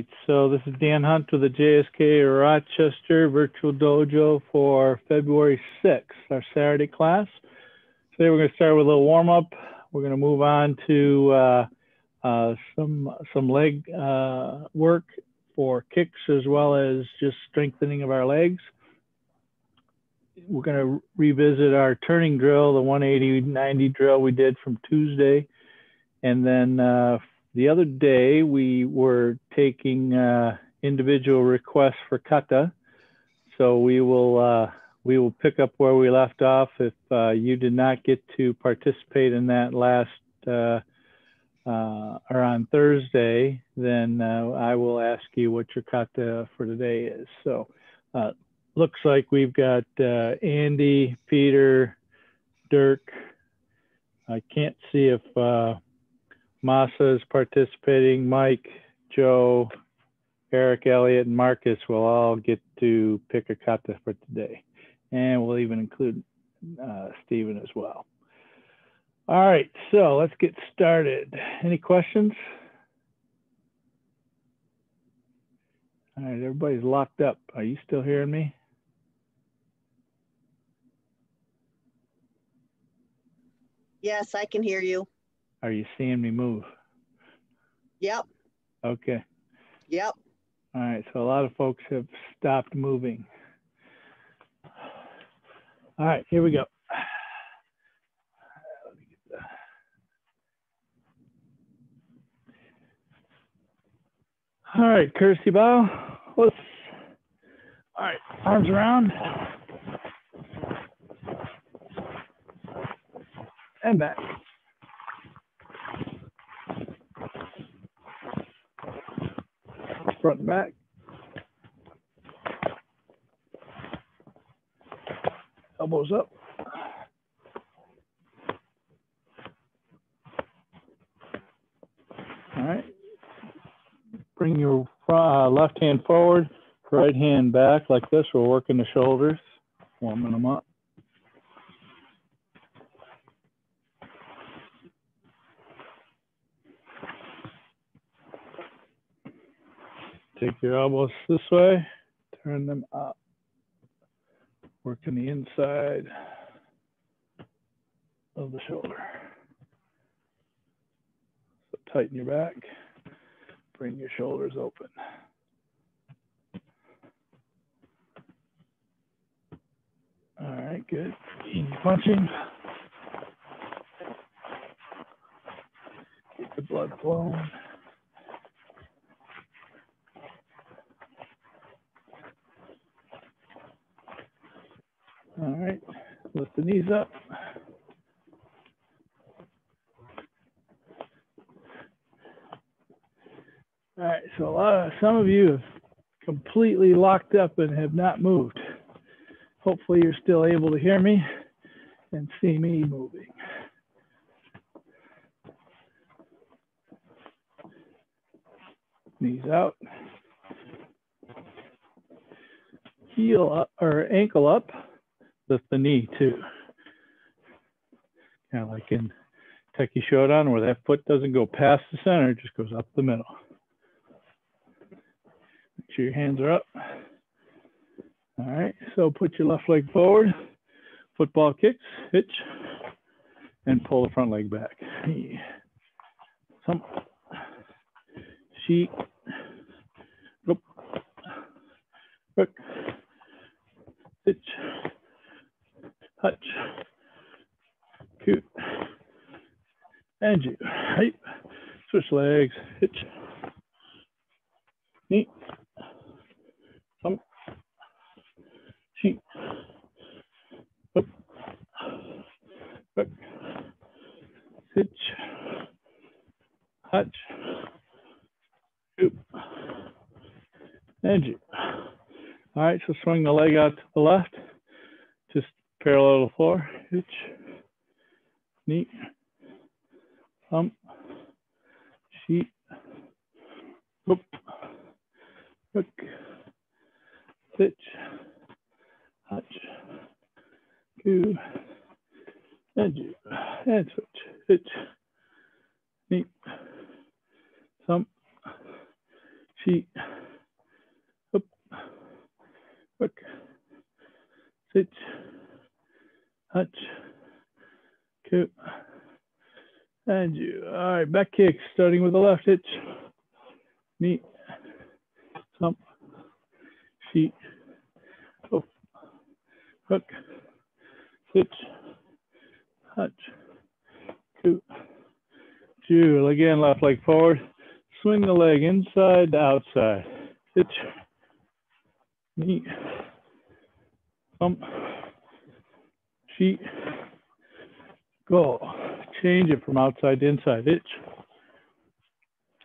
right, so this is Dan Hunt with the JSKA Rochester Virtual Dojo for February 6th, our Saturday class. Today we're going to start with a little warm-up. We're going to move on to some leg work for kicks as well as just strengthening of our legs. We're going to revisit our turning drill, the 180-90 drill we did from Tuesday. And then the other day we were taking individual requests for kata. So we will pick up where we left off. If you did not get to participate in that last or on Thursday, then I will ask you what your kata for today is. So looks like we've got Andy, Peter, Dirk. I can't see if Masa is participating. Mike, Joe, Eric, Elliott, and Marcus will all get to pick a kata for today. And we'll even include Stephen as well. All right, so let's get started. Any questions? All right, everybody's locked up. Are you still hearing me? Yes, I can hear you. Are you seeing me move? Yep. Okay. Yep. All right, so a lot of folks have stopped moving. All right, here we go. All right, courtesy bow. Let's. All right, arms around. And back. Front and back. Elbows up. All right. Bring your left hand forward, right hand back like this. We're working the shoulders, warming them up. Take your elbows this way, turn them up. Working the inside of the shoulder. So tighten your back, bring your shoulders open. All right, good. Easy punching. Get the blood flowing. All right, lift the knees up. All right, so some of you have completely locked up and have not moved. Hopefully you're still able to hear me and see me moving. Knees out. Heel up or ankle up. Lift the knee too. Kind of like in Tekki Shodan where that foot doesn't go past the center, it just goes up the middle. Make sure your hands are up. All right, so put your left leg forward. Football kicks, hitch, and pull the front leg back. Some sheet, hook, hitch, hutch, coot, and you. Right. Switch legs, hitch, knee, thumb, sheet, hook, hitch, hutch, coot, and you. All right, so swing the leg out to the left, just parallel to the floor, hitch, knee, thumb, sheet, hook, hitch, hutch, coo, and you, and switch, hitch, knee, thumb, Shi. Up. Hook. Sit. Hutch. Ku. And you. All right, back kicks, starting with the left hitch. Knee. Thump. Shi. Up. Hook. Hitch. Hutch. Ku. Ju. Again, left leg forward. Swing the leg inside to outside. Hitch. Knee. Thump. Shi. Go. Change it from outside to inside. Hitch.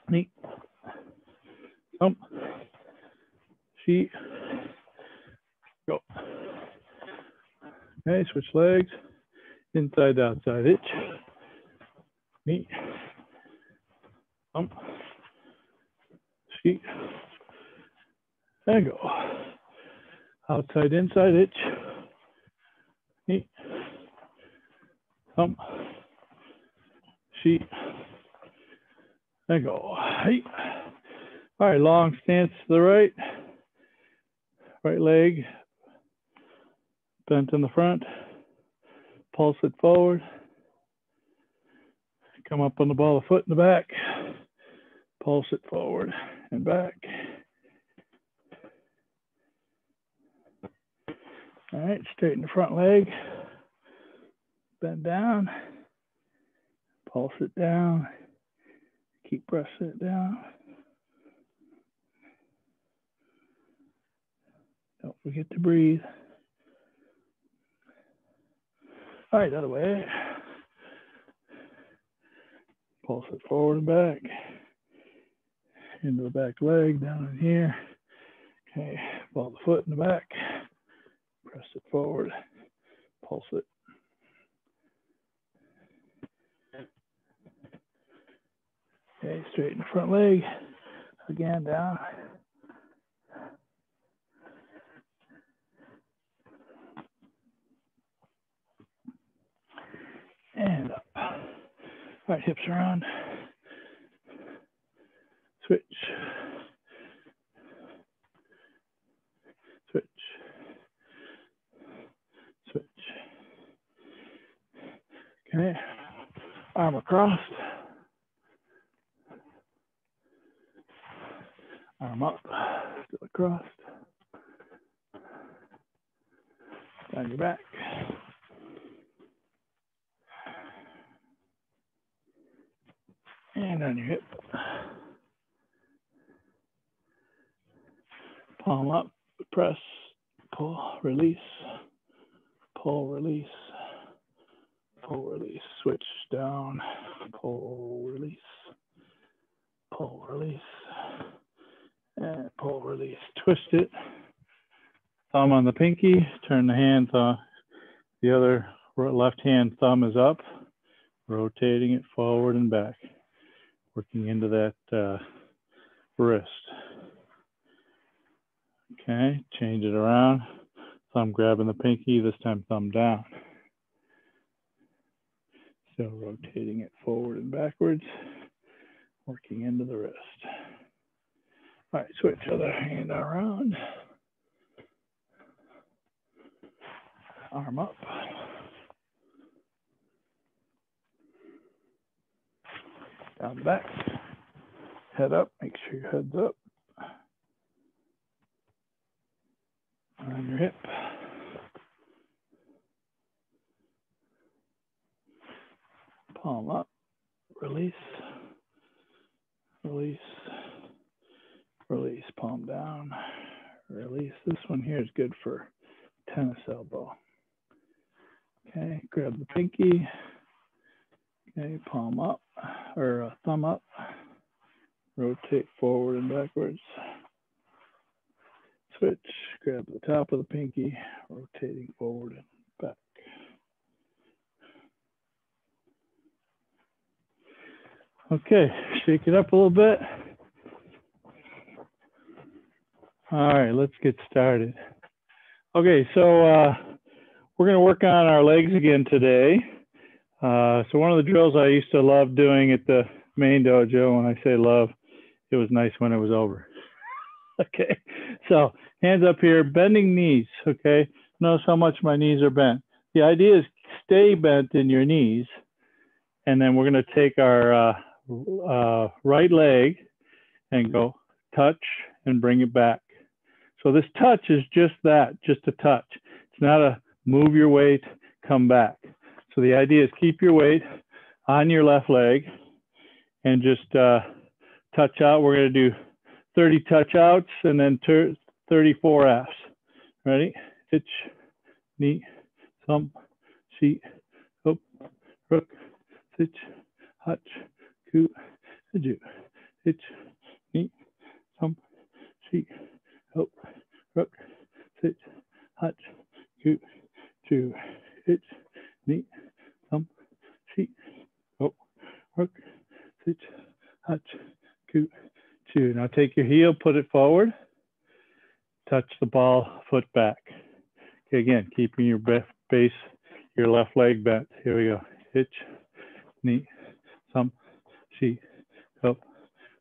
Knee. Thump. Shi. Go. Okay, switch legs. Inside to outside. Hitch. Knee. Thump. Shi. And go. Outside, inside, hitch. Knee. Thump. Shi. And go. Hey. All right, long stance to the right. Right leg bent in the front. Pulse it forward. Come up on the ball of foot in the back. Pulse it forward and back. All right, straighten the front leg. Bend down. Pulse it down. Keep pressing it down. Don't forget to breathe. All right, other way. Pulse it forward and back. Into the back leg, down in here. Okay, ball the foot in the back. Press it forward. Pulse it. Okay, straighten the front leg. Again, down. And up. All right, hips around. Switch. Switch. Switch. Okay. Arm across. Arm up. Still across. Down your back. And on your hip. Palm up, press, pull, release, pull, release, pull, release, switch down, pull, release, and pull, release. Twist it, thumb on the pinky, turn the hand, the other left hand thumb is up, rotating it forward and back, working into that wrist. Okay, change it around. Thumb grabbing the pinky, this time thumb down. Still rotating it forward and backwards, working into the wrist. All right, switch other hand around. Arm up. Down back. Head up, make sure your head's up. On your hip. Palm up, release, release, release, palm down, release. This one here is good for tennis elbow. Okay, grab the pinky. Okay, palm up, or thumb up. Rotate forward and backwards. Switch, grab the top of the pinky, rotating forward and back. Okay, shake it up a little bit. All right, let's get started. Okay, so we're gonna work on our legs again today. So one of the drills I used to love doing at the main dojo, when I say love, it was nice when it was over. Okay, so hands up here, bending knees. Okay, notice how much my knees are bent. The idea is stay bent in your knees, and then we're going to take our right leg and go touch and bring it back. So this touch is just that, just a touch. It's not a move your weight, come back. So the idea is keep your weight on your left leg and just touch out. We're going to do 30 touch outs and then 34 Fs. Ready? Hitch, knee, thumb, seat, hook, rook, hitch, hutch, coo, ju, hitch, knee, thumb, seat, hook, rook, hitch, hutch, coo, ju, hitch, knee, thumb, seat, hook, rook, hitch, hutch, coo, ju. Now take your heel, put it forward, touch the ball foot back. Okay, again, keeping your base, your left leg bent. Here we go. Hitch, knee, thumb, seat, hook,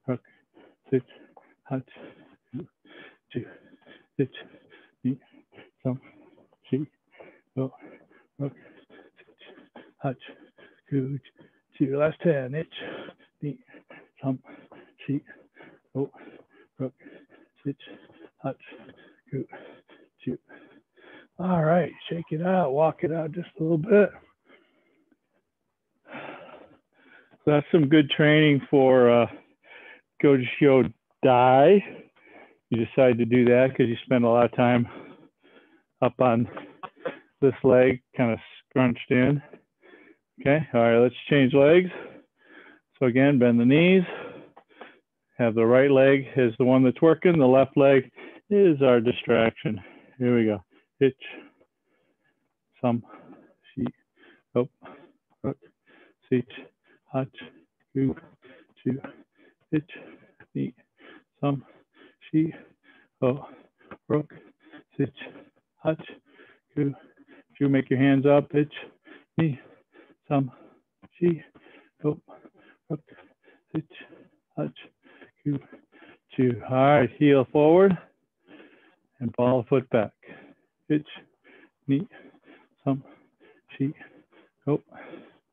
rook, hitch, hutch, two, hitch, knee, thumb, seat, hook, rook, hitch, hutch, two, last 10. Hitch, knee, thumb, seat, hook, rook, hitch, hutch, two. All right, shake it out, walk it out just a little bit. So that's some good training for Nijushiho Dai. You decide to do that because you spend a lot of time up on this leg, kind of scrunched in. Okay, all right, let's change legs. So again, bend the knees. Have the right leg is the one that's working. The left leg is our distraction. Here we go. Hitch, thumb, seat, hook, rook, seat, hutch, coo, two, hitch, knee, thumb, seat, hook, rook, hitch, hutch, coo, two. Make your hands up. Hitch, knee, thumb, seat, hook, rook, hitch, hutch, coo, two. All right, heel forward and ball the foot back. Hitch, knee, thumb, seat, hook,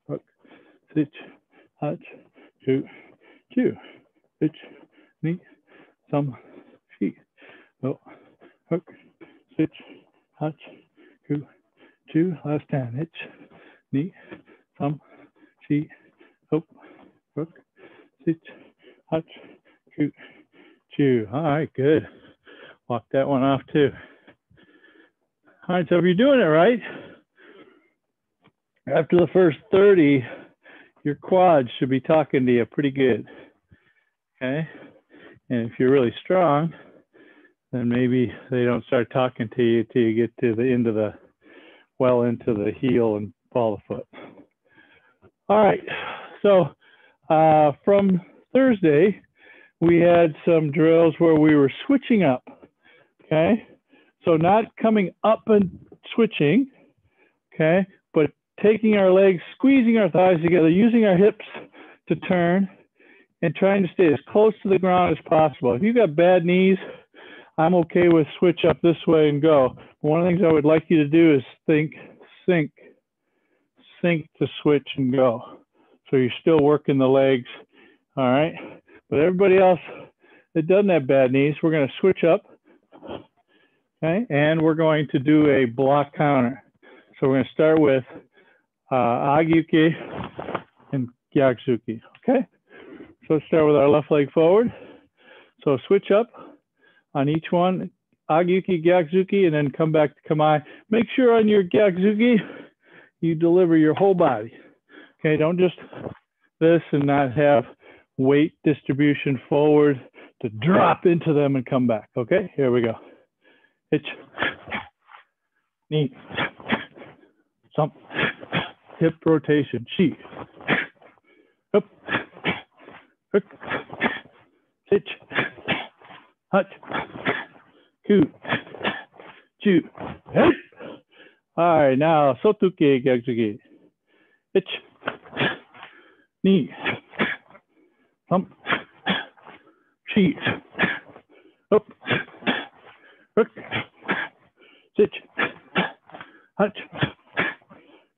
rook, hitch, hutch, coo, two. Hitch, knee, thumb, seat, hook, rook, hitch, hutch, coo, two. Last 10. Hitch, knee, thumb, seat, hook, rook, hitch, hutch, coo, two. All right, good. Walk that one off too. All right, so if you're doing it right, after the first 30, your quads should be talking to you pretty good. Okay, and if you're really strong, then maybe they don't start talking to you till you get to the end of the, well into the heel and ball the foot. All right, so from Thursday, we had some drills where we were switching up. Okay, so not coming up and switching, okay, but taking our legs, squeezing our thighs together, using our hips to turn, and trying to stay as close to the ground as possible. If you've got bad knees, I'm okay with switch up this way and go. One of the things I would like you to do is sink to switch and go. So you're still working the legs, all right? But everybody else that doesn't have bad knees, we're going to switch up, okay? And we're going to do a block counter. So we're going to start with Agyuki and Gyakzuki, okay? So let's start with our left leg forward. So switch up on each one, Agyuki, Gyakzuki, and then come back to Kamae. Make sure on your Gyakzuki, you deliver your whole body. Okay, don't just this and not have weight distribution forward to drop into them and come back. Okay, here we go. Hitch, knee, thump, hip rotation, chi, up, hook, hitch, hutch, coo, chu, hip. All right, now sotuke gyakzuki. Hitch, knee, thump, chi, up,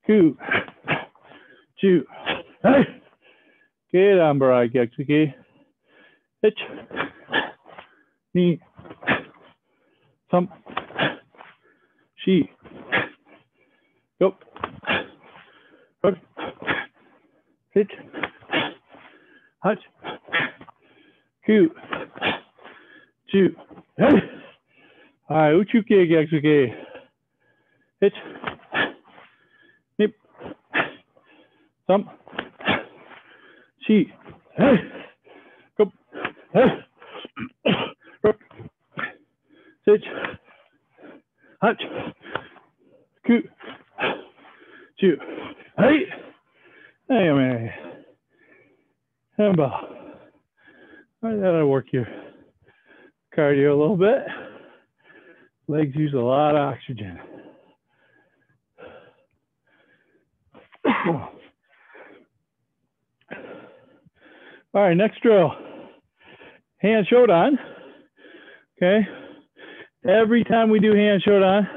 Ku. Chu. Hey. Get on, Barai Geksuki. Hitch. Ni. Thump. She. Go. Hook. Hitch. Hutch. Ku. Chu. Hey. All right, Uchuke Geksuki. Hitch. Nip. Thump. She. Hey. Go. Hey. Rook. Hitch. Hutch. Ku. Chu. Hey. Hey, man. How about? That'll work your cardio a little bit. Legs use a lot of oxygen. All right, next drill. Heian Shodan. Okay. Every time we do Heian Shodan,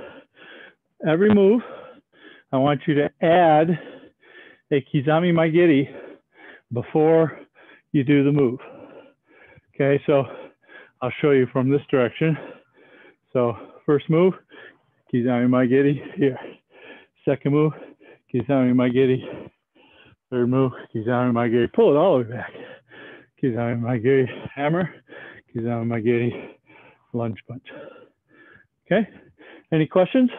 every move, I want you to add a Kizami Maigiri before you do the move. Okay, so I'll show you from this direction. So first move, Kizami Maigiri here. Second move, Kizami Maigiri. Third move, Kizami Maigiri. Pull it all the way back. Kizami Maigiri, hammer. Kizami Maigiri, lunge punch. Okay, any questions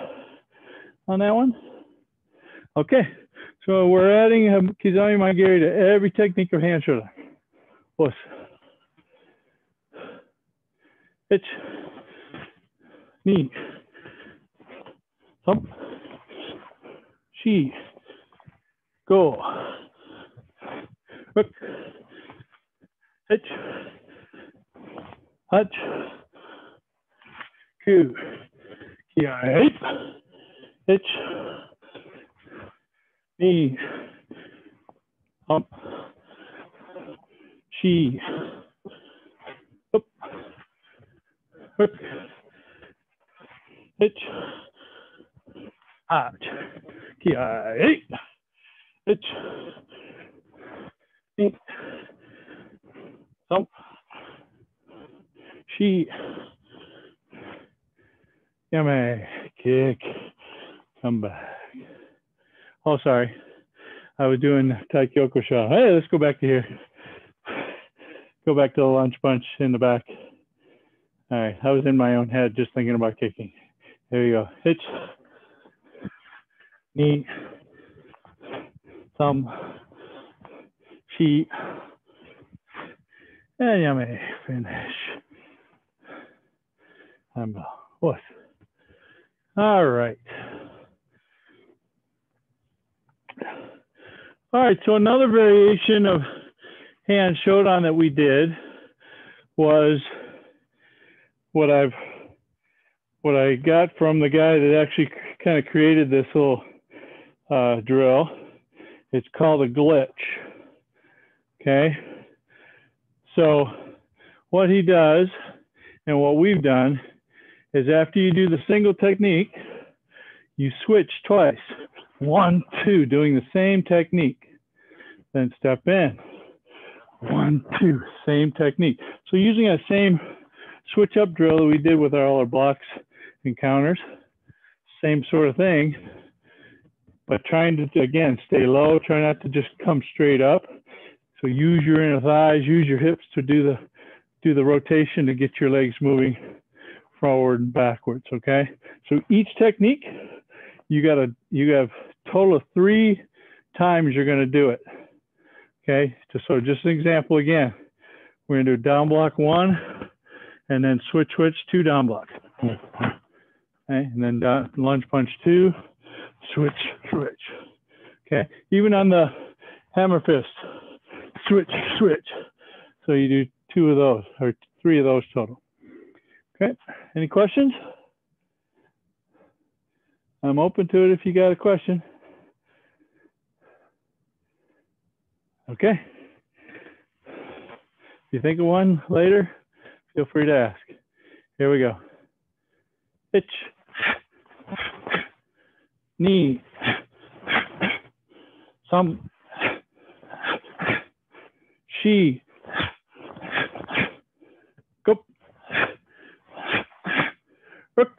on that one? Okay, so we're adding Kizami Maigiri to every technique of Heian Shodan. Push. Hitch. Knee. Thump. She. Go. Hook. Hitch. Hutch. Ku. Kiai. Hitch. Knee. Hump. She. Up. Hook. Hitch. Hutch. Kiai. Hitch. Knee. Thump. She. Yame. Kick. Come back. Oh, sorry. I was doing Kanku Sho. Hey, let's go back to here. Go back to the lunge punch in the back. All right. I was in my own head just thinking about kicking. There you go. Hitch. Knee. Thumb. Chi. And yame. Finish. What? All right. All right, so another variation of Heian Shodan that we did was what I got from the guy that actually kind of created this little drill. It's called a glitch. Okay, so what he does and what we've done is after you do the single technique, you switch twice. 1, 2, doing the same technique. Then step in. 1, 2, same technique. So using that same switch up drill that we did with all our blocks and counters, same sort of thing, but trying to, again, stay low, try not to just come straight up. So use your inner thighs, use your hips to do the rotation to get your legs moving forward and backwards, okay? So each technique, you have total of 3 times you're going to do it. Okay, so just an example again. We're going to do down block 1 and then switch 2 down blocks. Okay, and then down, lunge punch 2, switch. Okay, even on the hammer fist, switch. So you do 2 of those or 3 of those total. Okay, any questions? I'm open to it if you got a question. Okay. If you think of one later, feel free to ask. Here we go. Hitch. Knee. Some. She. Go. Rook.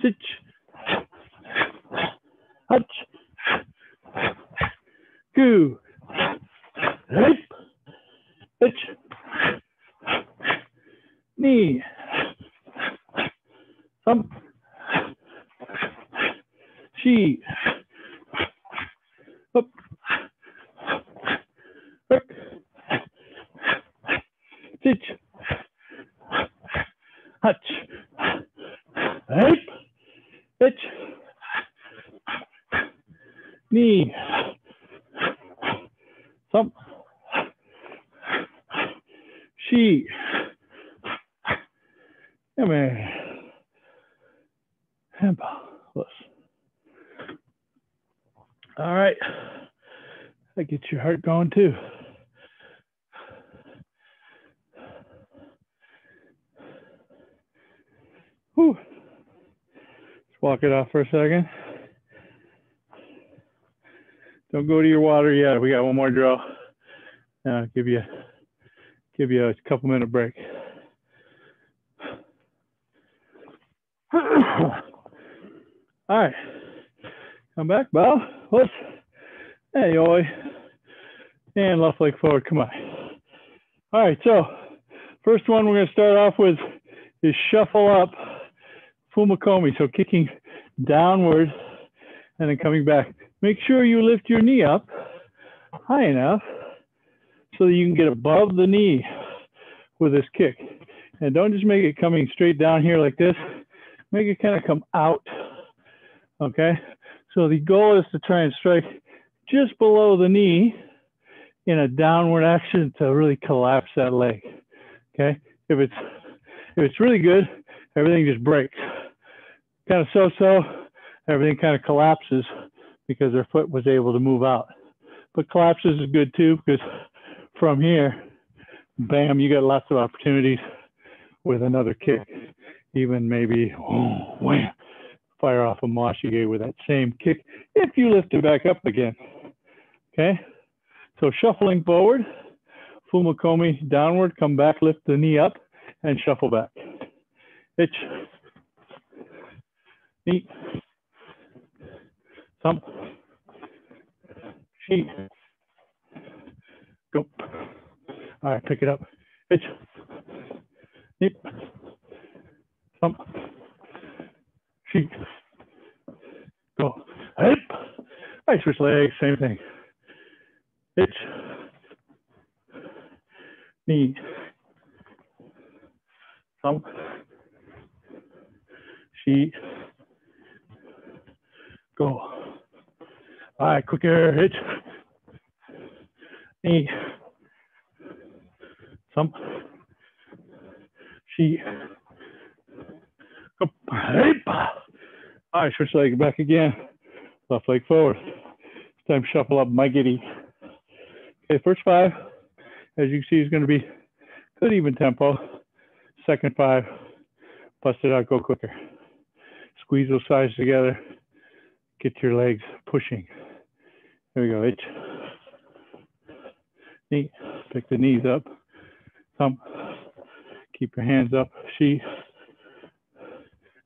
Sich. Hutch. Goo. Hip. Hitch. Knee. Thump. She. Up. Hook. Stitch. Hutch. Hip. Hitch. Knee. Thump. She. Come here. And close. All right. That gets your heart going too. Whew. Let's walk it off for a second. Don't go to your water yet. We got one more drill. Give you a couple minute break. All right. Come back, bow. Let's. Hey, oi. And left leg forward. Come on. All right. So, first one we're going to start off with is shuffle up fumakomi. So, kicking downward and then coming back. Make sure you lift your knee up high enough so that you can get above the knee with this kick. And don't just make it coming straight down here like this. Make it kind of come out. Okay? So the goal is to try and strike just below the knee in a downward action to really collapse that leg. Okay? If it's really good, everything just breaks. Kind of so-so, everything kind of collapses because their foot was able to move out. But collapses is good too, because from here, bam, you got lots of opportunities with another kick. Even maybe, oh, wham, fire off a mashige with that same kick if you lift it back up again. Okay? So shuffling forward, fumakomi downward, come back, lift the knee up, and shuffle back. Hitch. Knee. Thump. Sheet. Go. All right, pick it up. Hitch. Knee. Thump. Sheet. Go. Hip. All right, switch legs, same thing. Hitch. Knee. Thump. Sheet. Go. All right, quick air, hitch. Knee. Thump. Sheet. Go. Hip. All right, switch leg back again. Left leg forward. This time shuffle up my giddy. Okay, first 5, as you can see, is going to be good even tempo. Second 5, bust it out, go quicker. Squeeze those sides together. Get your legs pushing. There we go, hitch. Knee, pick the knees up. Thump, keep your hands up. She,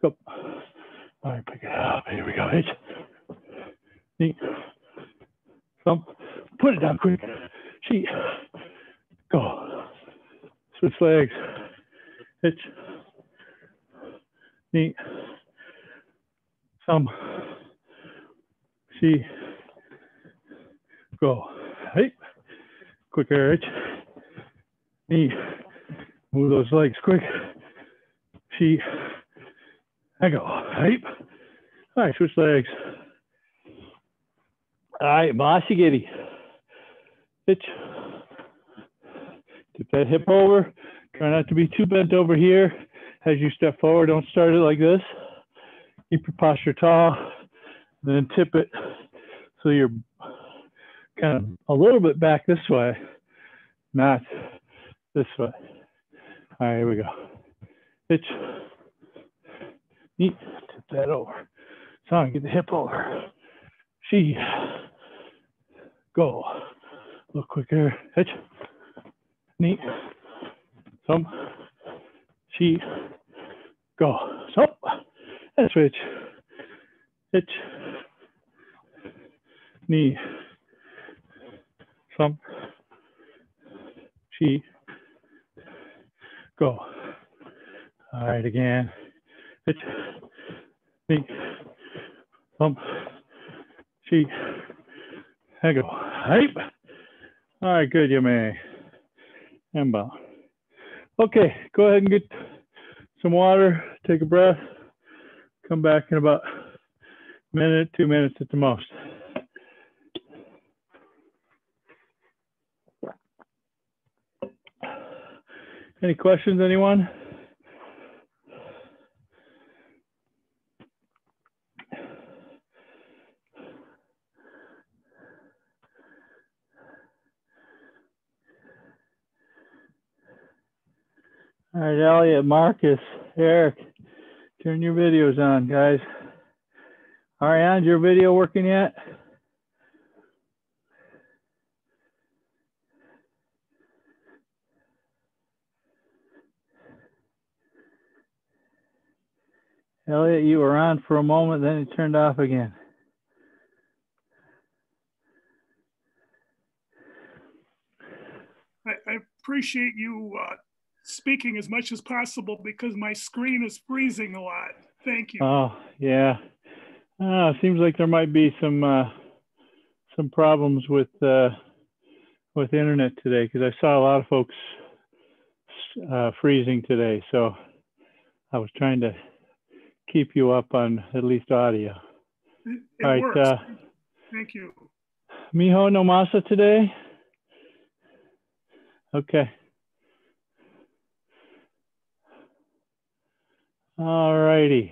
go. All right, pick it up. Here we go, hitch. Knee, thump, put it down quick. She, go. Switch legs. Hitch. Knee, thump. She, go. Hey, quick air, hitch. Knee, move those legs quick. She, I go. Hey, all right, switch legs. All right, mashigiri. Hitch. Tip that hip over. Try not to be too bent over here as you step forward. Don't start it like this. Keep your posture tall. Then tip it so you're kind of a little bit back this way, not this way. All right, here we go. Hitch. Knee. Tip that over. So get the hip over. She, go. A little quicker. Hitch. Knee. Some. She, go. So, and switch. Hitch. Knee. Some. She, go. All right, again. Hitch. Knee. Some. She, and go. Hype. All right, good, you may. And bow. Okay, go ahead and get some water, take a breath, come back in about a minute, 2 minutes at the most. Any questions, anyone? All right, Elliot, Marcus, Eric, turn your videos on, guys. Ariane, is your video working yet? Elliot, you were on for a moment, then it turned off again. I appreciate you speaking as much as possible because my screen is freezing a lot. Thank you. Oh, yeah. Seems like there might be some problems with internet today, because I saw a lot of folks freezing today. So I was trying to keep you up on at least audio. It All right, works. Thank you. Miho no masa today? Okay. All righty.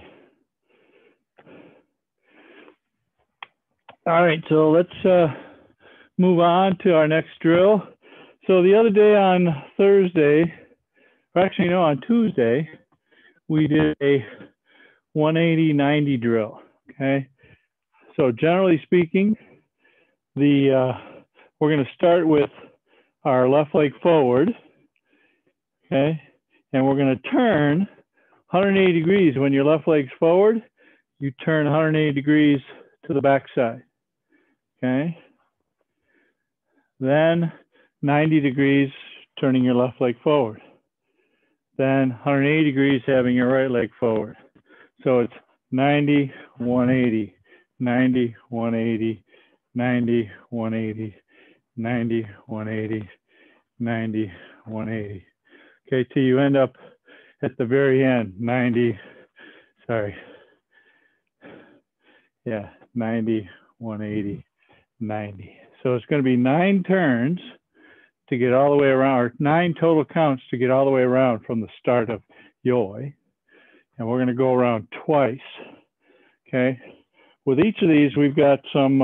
All right, so let's move on to our next drill. So the other day on Thursday, or actually no, on Tuesday, we did a 180-90 drill, okay? So generally speaking, we're gonna start with our left leg forward, okay? And we're gonna turn 180 degrees. When your left leg's forward, you turn 180 degrees to the back side, okay? Then 90 degrees, turning your left leg forward. Then 180 degrees, having your right leg forward. So it's 90, 180, 90, 180, 90, 180, 90, 180, 90, 180. Okay, till you end up at the very end, 90, sorry. Yeah, 90, 180, 90. So it's going to be 9 turns to get all the way around, or 9 total counts to get all the way around from the start of Yoi. And we're going to go around twice, okay? With each of these, we've got some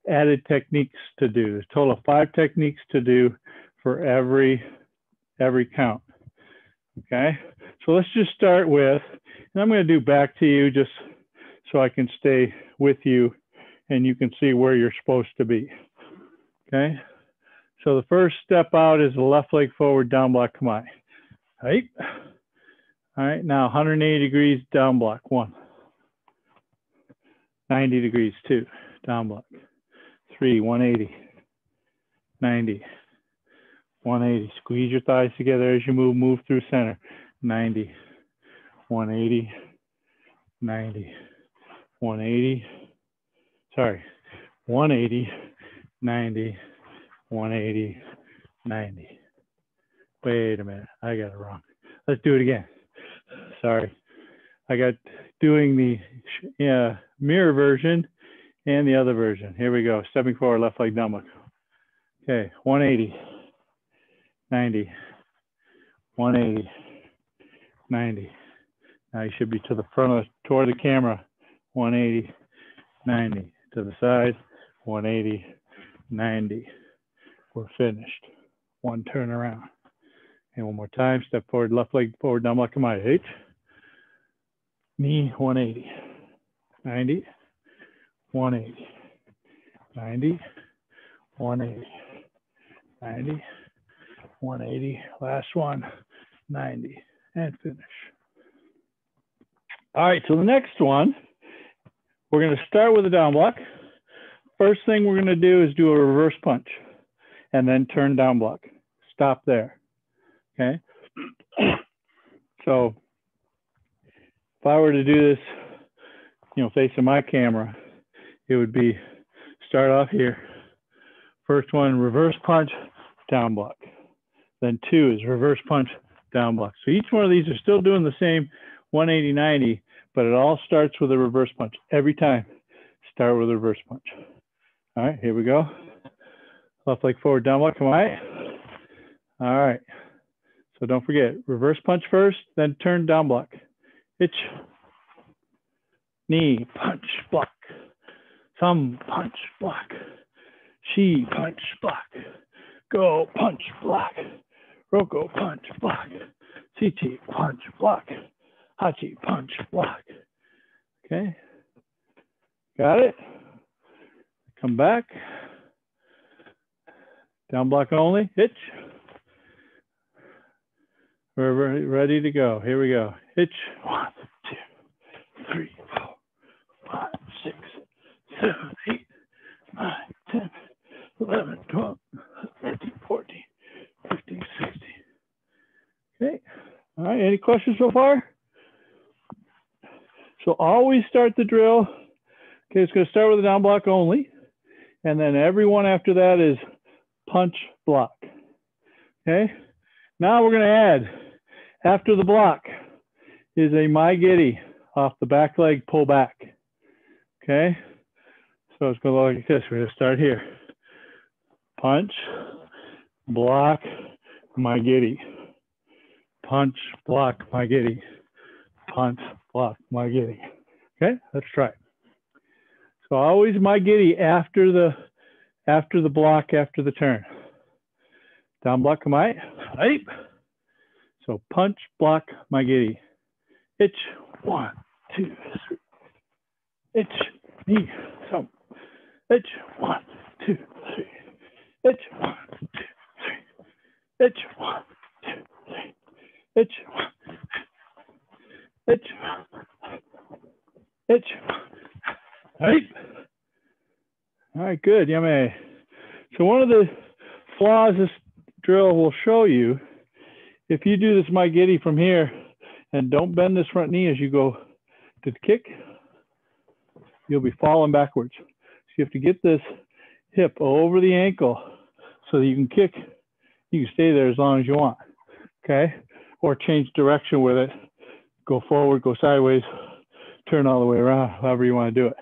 added techniques to do. There's a total of 5 techniques to do for every count, okay? So let's just start with, and I'm going to do back to you just so I can stay with you and you can see where you're supposed to be, okay? So the first step out is the left leg forward, down block kamae. Right? All right, now 180 degrees, down block, 1. 90 degrees, 2, down block. 3, 180, 90, 180. Squeeze your thighs together as you move through center. 90, 180, 90, 180, sorry, 180, 90, 180, 90. Wait a minute, I got it wrong. Let's do it again. Sorry, I got doing the mirror version and the other version. Here we go, stepping forward, left leg down block. Okay, 180, 90, 180, 90. Now you should be to the front toward the camera. 180, 90. To the side, 180, 90. We're finished. 1 turn around. And one more time, step forward, left leg forward, down block kamae. 8. Knee, 180, 90, 180, 90, 180, 90, 180, last one, 90, and finish. All right, so the next one, we're going to start with a down block. First thing we're going to do is do a reverse punch and then turn down block. Stop there, okay? So if I were to do this, you know, facing my camera, it would be start off here. First one, reverse punch, down block. Then two is reverse punch, down block. So each one of these are still doing the same 180, 90, but it all starts with a reverse punch. Every time, start with a reverse punch. All right, here we go. Left leg forward, down block, come on. All right. So don't forget, reverse punch first, then turn down block. Hitch, knee, punch, block. Thumb, punch, block. Shi, punch, block. Go, punch, block. Roko, punch, block. Chichi, punch, block. Hachi, punch, block. Okay. Got it? Come back. Down block only. Hitch. We're ready to go. Here we go. Hitch. 1, 2, 3, 4, 5, 6, 7, 8, 9, 10, 11, 12, 13, 14, 15, 16. Okay. All right. Any questions so far? So always start the drill. Okay, it's going to start with a down block only. And then every one after that is punch, block. Okay. Now we're going to add, after the block, is a Mai Giri off the back leg, pull back. Okay. So it's going to look like this. We're going to start here. Punch, block, Mai Giri. Punch, block, Mai Giri. Punch, block, Mai Giri. Okay, let's try it. So always Mai Giri after the block, after the turn. Down block, come on. Right. So punch, block, Mai Giri. Itch, 1, 2, 3. Itch, knee, thumb. Itch, 1, 2, 3. Itch, 1, 2, 3. Itch, 1, 2, 3. Itch, 1. Itch. Itch. Right. All right, good. Yummy. So one of the flaws this drill will show you, if you do this Mai Giri from here and don't bend this front knee as you go to the kick, you'll be falling backwards. So you have to get this hip over the ankle so that you can kick. You can stay there as long as you want, okay? Or change direction with it. Go forward, go sideways, turn all the way around, however you want to do it,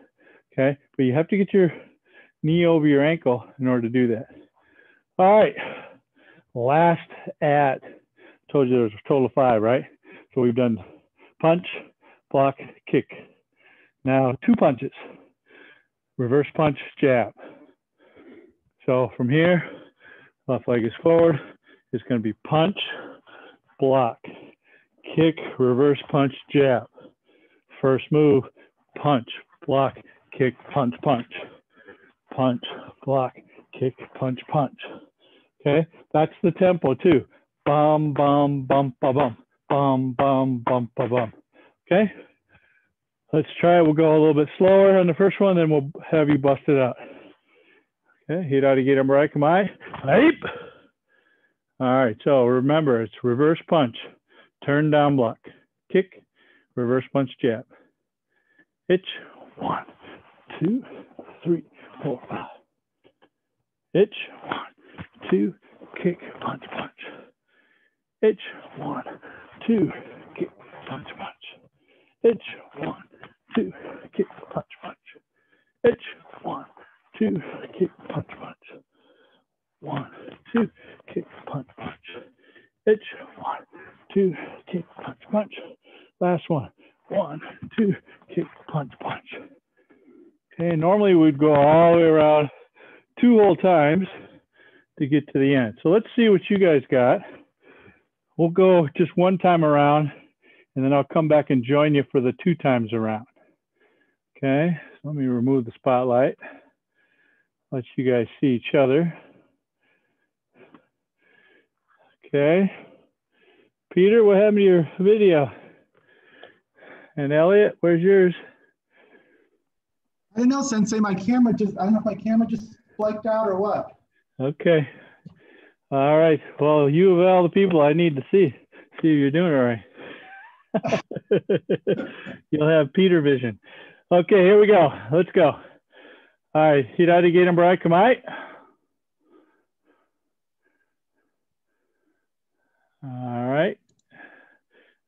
okay? But you have to get your knee over your ankle in order to do that. All right, last at, told you there was a total of 5, right? So we've done punch, block, kick. Now 2 punches, reverse punch, jab. So from here, left leg is forward, it's going to be punch, block, kick, reverse punch, jab. First move, punch, block, kick, punch, punch. Punch, block, kick, punch, punch. Okay, that's the tempo too. Bum, bum, bum, ba, bum. Bum, bum, bum, ba, bum. Okay, let's try it. We'll go a little bit slower on the first one, then we'll have you bust it out. Okay, Hirari them right, come on. Hype. All right, so remember, it's reverse punch, turn down block, kick, reverse punch, jab. Hitch, 1, 2, 3, 4, 5. Hitch, 1, 2, kick, punch, punch. Hitch, 1, 2, kick, punch, punch. Hitch, 1, 2, kick, punch, punch. Hitch, 1, 2, kick, punch, punch. 1, 2, kick, punch, punch. Hitch, 1, 2, kick, punch, punch. Last one. 1, 2, kick, punch, punch. Okay, normally we'd go all the way around 2 whole times to get to the end. So let's see what you guys got. We'll go just 1 time around, and then I'll come back and join you for the 2 times around. Okay, so let me remove the spotlight. let you guys see each other. Okay. Peter, what happened to your video? And Elliot, where's yours? I don't know, Sensei. I don't know if my camera just blanked out or what. Okay. All right. Well, you of all the people I need to see if you're doing all right. You'll have Peter vision. Okay, here we go. Let's go. All right. Hirari Gaiden Barai Kamai. All right.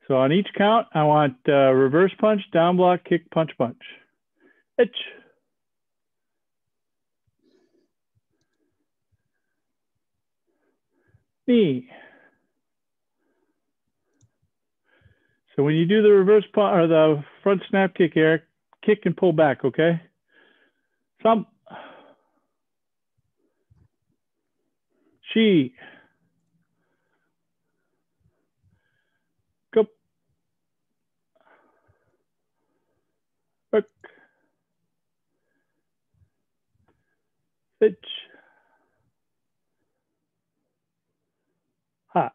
So on each count, I want reverse punch, down block, kick, punch, punch. Itch. Knee. So when you do the reverse punch or the front snap kick, Eric, kick and pull back, okay? Thump. Chi. Go. Hook. Pitch. Hotch.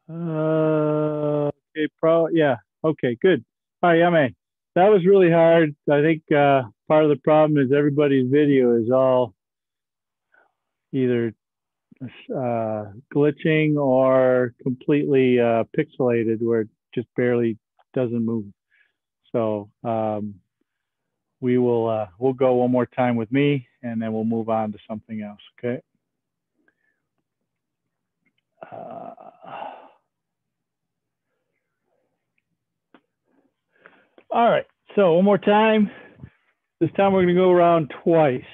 Okay, yeah, okay, good. All right, Yame. That was really hard. I think part of the problem is everybody's video is all either glitching or completely pixelated where it just barely doesn't move. So we'll go one more time with me and then we'll move on to something else, okay? All right, so one more time. This time we're gonna go around twice.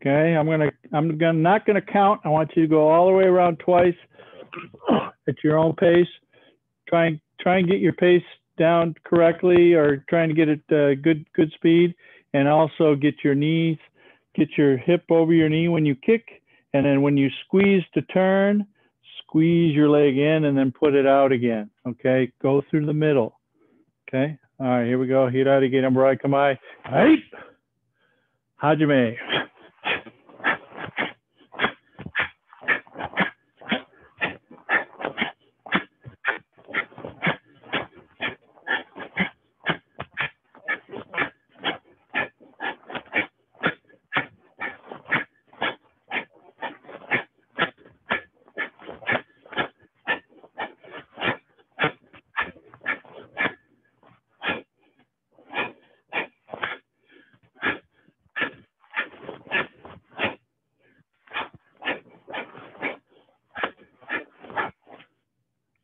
Okay, I'm not gonna count. I want you to go all the way around twice at your own pace. Try and get your pace down correctly, or trying to get it good speed, and also get your knees, get your hip over your knee when you kick, and then when you squeeze to turn, squeeze your leg in and then put it out again. Okay, go through the middle. Okay, all right, here we go. Hirari Gaiden Barai Kamai. Right. Hajime.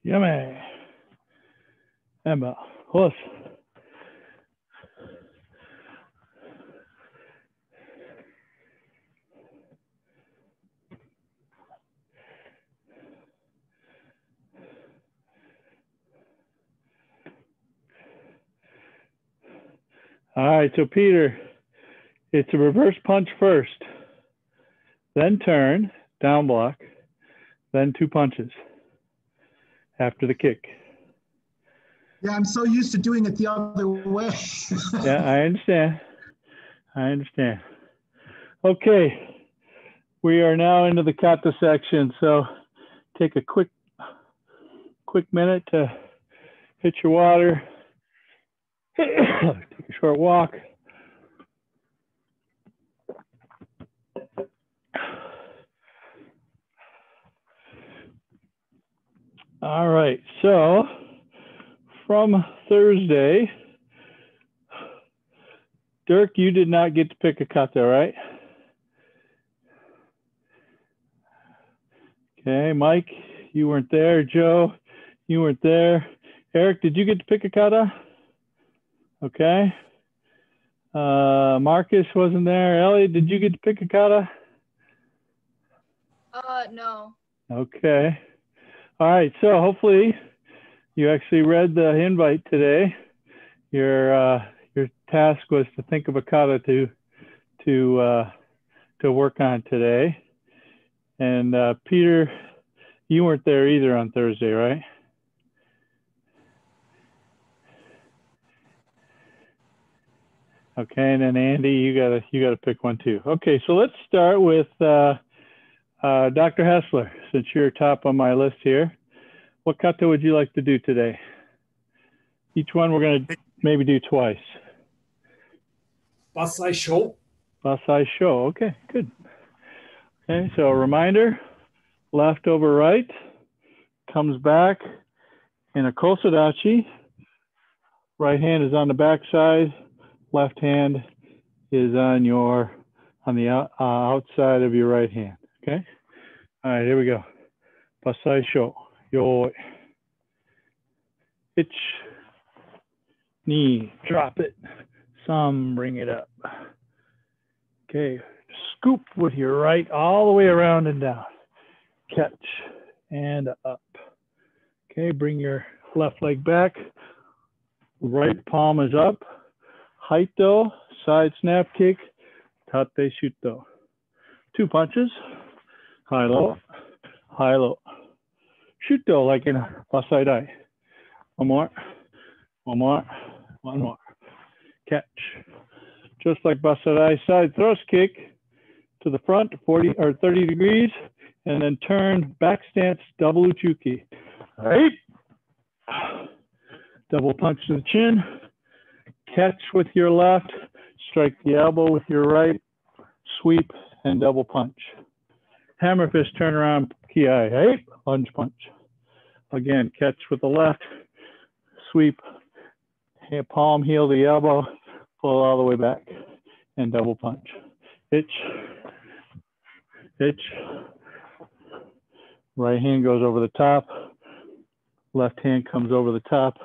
Yummy. Emma, horse. All right, so Peter, it's a reverse punch first, then turn, down block, then two punches after the kick. Yeah, I'm so used to doing it the other way. Yeah, I understand. I understand. Okay, we are now into the kata section, so take a quick minute to hit your water, take a short walk. All right, so from Thursday, Dirk, you did not get to pick a kata, right? Okay, Mike, you weren't there. Joe, you weren't there. Eric, did you get to pick a kata? Okay. Marcus wasn't there. Elliot, did you get to pick a kata? No. Okay. All right, so hopefully you actually read the invite today. Your task was to think of a kata to work on today. And Peter, you weren't there either on Thursday, right? Okay, and then Andy, you gotta pick one too. Okay, so let's start with Dr. Hessler, since you're top on my list here. What kata would you like to do today? Each one we're gonna maybe do twice. Bassai Sho. Bassai Sho. Okay, good. Okay, so a reminder: left over right, comes back in a kosodachi. Right hand is on the back side. Left hand is on the outside of your right hand. Okay. All right, here we go. Bassai Sho. Yo. Itch. Knee. Drop it. Some. Bring it up. Okay. Scoop with your right all the way around and down. Catch and up. Okay. Bring your left leg back. Right palm is up. Haito, side snap kick, tate shuto. 2 punches, high low, shuto like in Bassai Dai. One more, one more. Catch. Just like Bassai Dai, side thrust kick to the front, 40 or 30 degrees, and then turn back stance, double uchuki. All right. Double punch to the chin. Catch with your left, strike the elbow with your right, sweep, and double punch. Hammer fist turnaround, ki, hey, lunge punch. Again, catch with the left, sweep, palm heel the elbow, pull all the way back, and double punch. Hitch, hitch. Right hand goes over the top, left hand comes over the top,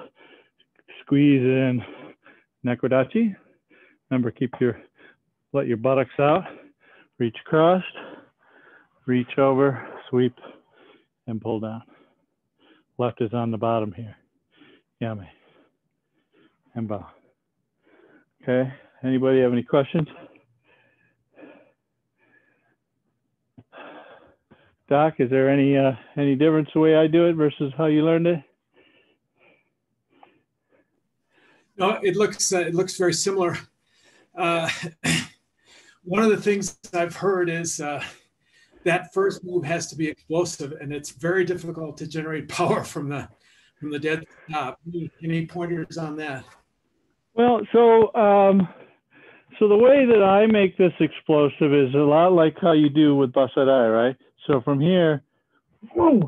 squeeze in. Nekodachi. Remember, let your buttocks out, reach across, reach over, sweep, and pull down. Left is on the bottom here. Yame. And bow. Okay, anybody have any questions? Doc, is there any difference the way I do it versus how you learned it? No, it looks very similar. One of the things I've heard is that first move has to be explosive, and it's very difficult to generate power from the dead stop. Any pointers on that? Well, so the way that I make this explosive is a lot like how you do with Bassai Dai, right? So from here, whoa,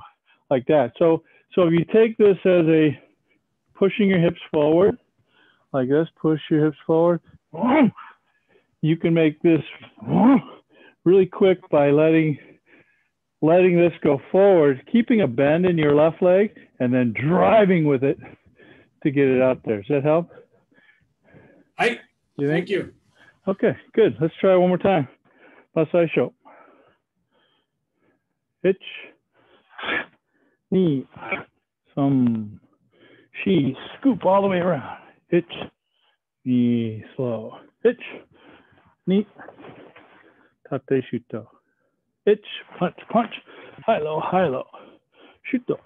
like that. So if you take this as a pushing your hips forward, like this, push your hips forward. You can make this really quick by letting this go forward, keeping a bend in your left leg, and then driving with it to get it out there. Does that help? Thank you. Okay, good. Let's try one more time. Bassai Sho. Hitch. Knee. Some. She. Scoop all the way around. Hitch, knee, slow. Hitch, knee, tate shuto. Hitch, punch, punch, high low, shuto,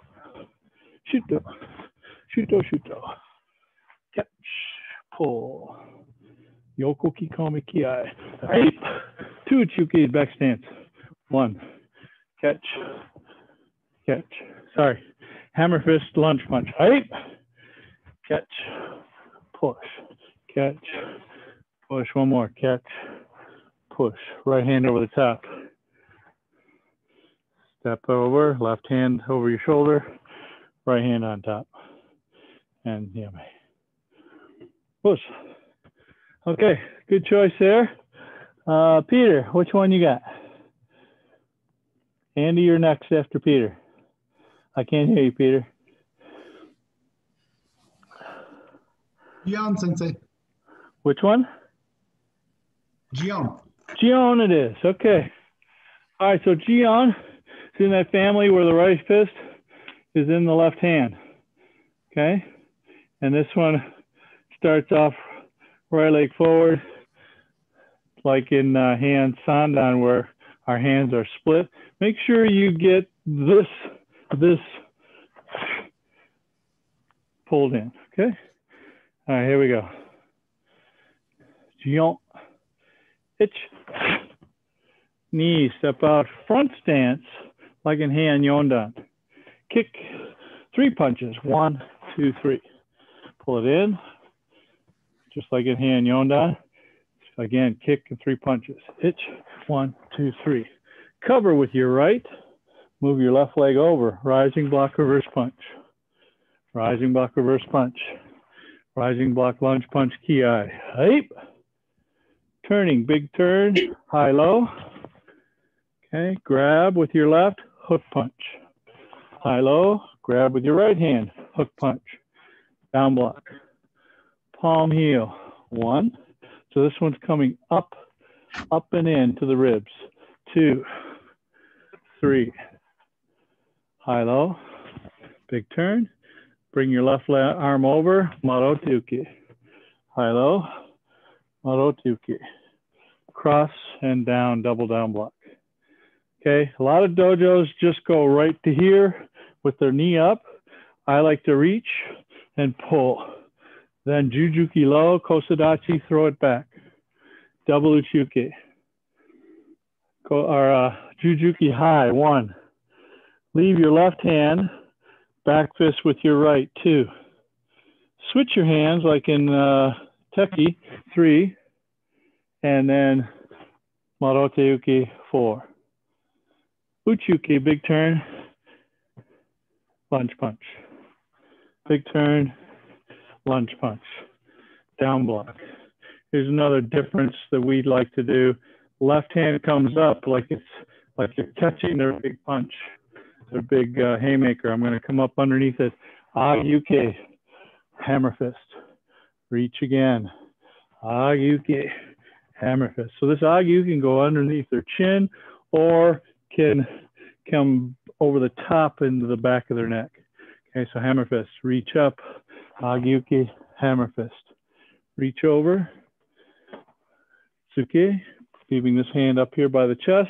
shuto, shuto, shuto. Catch, pull. Yoko kikomi ki. Right. 2 uchukis, back stance. 1. Catch, catch. Sorry. Hammer fist, lunge punch. Right. Catch. Push, catch, push, one more, catch, push, right hand over the top. Step over, left hand over your shoulder, right hand on top. And yame. Push. Okay, good choice there. Peter, which one you got? Andy, you're next after Peter. I can't hear you, Peter. Jion Sensei. Which one? Jion. Jion it is. Okay. All right, so Jion is in that family where the right fist is in the left hand. Okay. And this one starts off right leg forward, like in Heian Sandan where our hands are split. Make sure you get this pulled in. Okay. All right, here we go. Jion. Itch. Knee, step out, front stance, like in Heian Godan. Kick, 3 punches, 1, 2, 3. Pull it in, just like in Heian Godan. Again, kick and 3 punches. Itch, 1, 2, 3. Cover with your right, move your left leg over, rising block, reverse punch. Rising block, reverse punch. Rising block, lunge punch, ki. Hype. Turning, big turn, high, low. Okay, grab with your left, hook punch. High, low, grab with your right hand, hook punch. Down block. Palm heel, 1. So this one's coming up, up and in to the ribs. 2, 3. High, low, big turn. Bring your left arm over, Marotuki. High, low, Marotuki. Cross and down, double down block. Okay, a lot of dojos just go right to here with their knee up. I like to reach and pull. Then Jujuki low, Kosadachi, throw it back. Double Uchuki. Jujuki high, 1. Leave your left hand, back fist with your right, 2. Switch your hands like in Tekki, 3. And then Maroteuki, 4. Uchuki, big turn, lunge punch. Big turn, lunge punch. Down block. Here's another difference that we'd like to do. Left hand comes up like you're catching their big punch, their big haymaker. I'm going to come up underneath it. Agyuke, hammer fist. Reach again. Agyuke, hammer fist. So this agyu can go underneath their chin or can come over the top into the back of their neck. Okay, so hammer fist, reach up, agyuki, hammer fist. Reach over, tsuke, leaving this hand up here by the chest,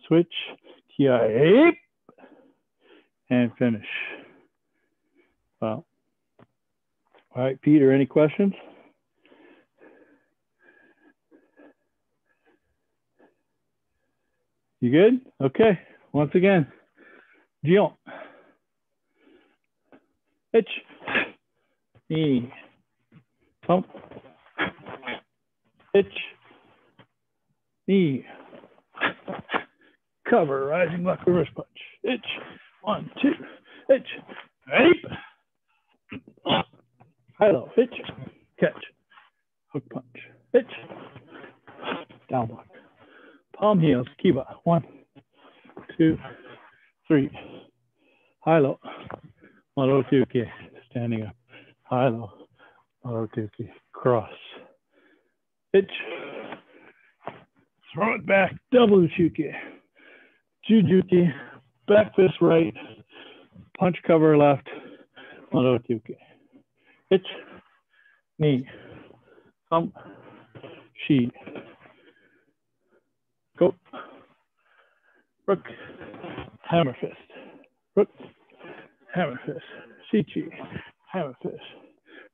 switch, kiai, and finish. Wow. All right, Peter, any questions? You good? Okay. Once again, Jion. Itch. Knee. Pump. Itch. Knee. Cover. Rising block, reverse punch. Itch. 1, 2. Itch. Ape. High low. Itch. Catch. Hook punch. Itch. Down block. Palm heels, kiba, 1, 2, 3. High low, Marotuki, standing up. High low, Marotuki, cross. Itch. Throw it back, double uchuki. Jujuki, back fist right, punch cover left, Marotuki. Itch, knee, thump, shi. Go. Rook. Hammer fist. Rook. Hammer fist. Shichi. Hammer fist.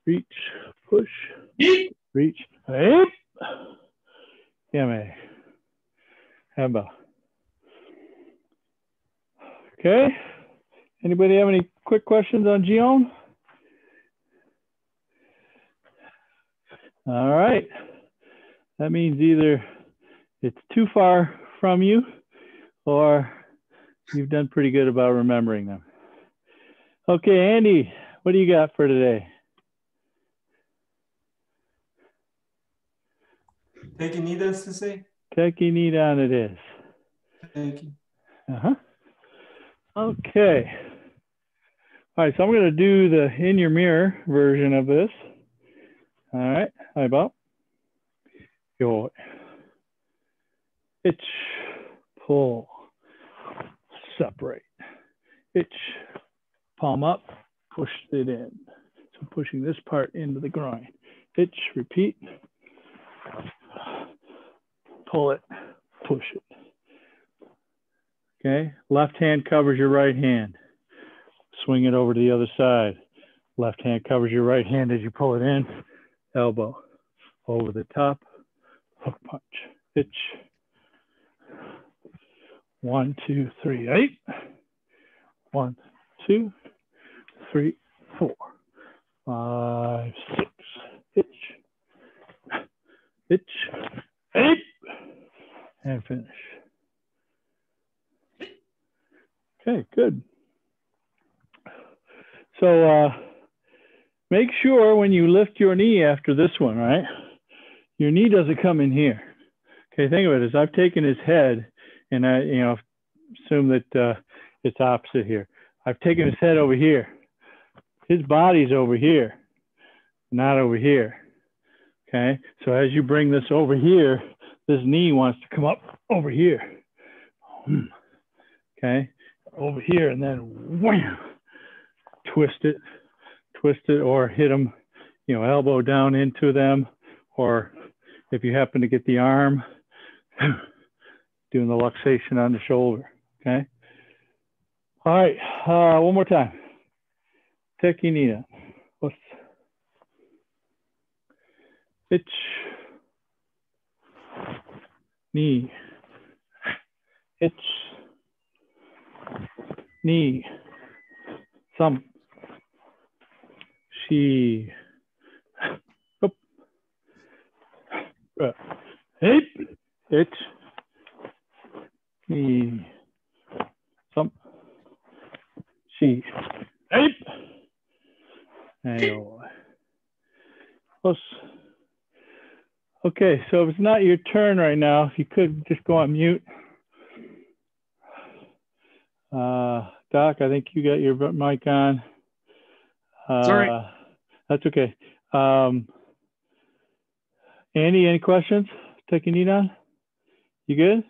Reach. Push. Reach. Hip. Yame. Hamba. Okay. Anybody have any quick questions on Jion? All right. That means either it's too far from you, or you've done pretty good about remembering them. Okay, Andy, what do you got for today? Tekki Nidan, Sensei? Tekki Nidan it is. Thank you. Okay. All right, so I'm going to do the in your mirror version of this. All right, how about? Yo. Itch, pull, separate. Itch, palm up, push it in. So pushing this part into the groin. Itch, repeat. Pull it, push it. Okay, left hand covers your right hand. Swing it over to the other side. Left hand covers your right hand as you pull it in. Elbow over the top, hook punch. Itch. 1, 2, 3, 8. 1, 2, 3, 4, 5, 6. Itch. Itch. 8. And finish. Okay, good. So make sure when you lift your knee after this one, right? Your knee doesn't come in here. Okay, think of it as I've taken his head and I, assume that it's opposite here. I've taken his head over here. His body's over here, not over here. Okay, so as you bring this over here, this knee wants to come up over here. Okay, over here, and then wham, twist it, or hit them, elbow down into them, or if you happen to get the arm, doing the luxation on the shoulder. Okay. All right, one more time. Tekki Nidan. Itch. Knee. Itch. Knee. Thumb. She. Up. Hip. Itch. Knee. Thumb. She. Hip. And close. Okay, so if it's not your turn right now, if you could just go on mute. Doc, I think you got your mic on. Sorry. That's okay. Andy, any questions? Tekki Nidan? You good?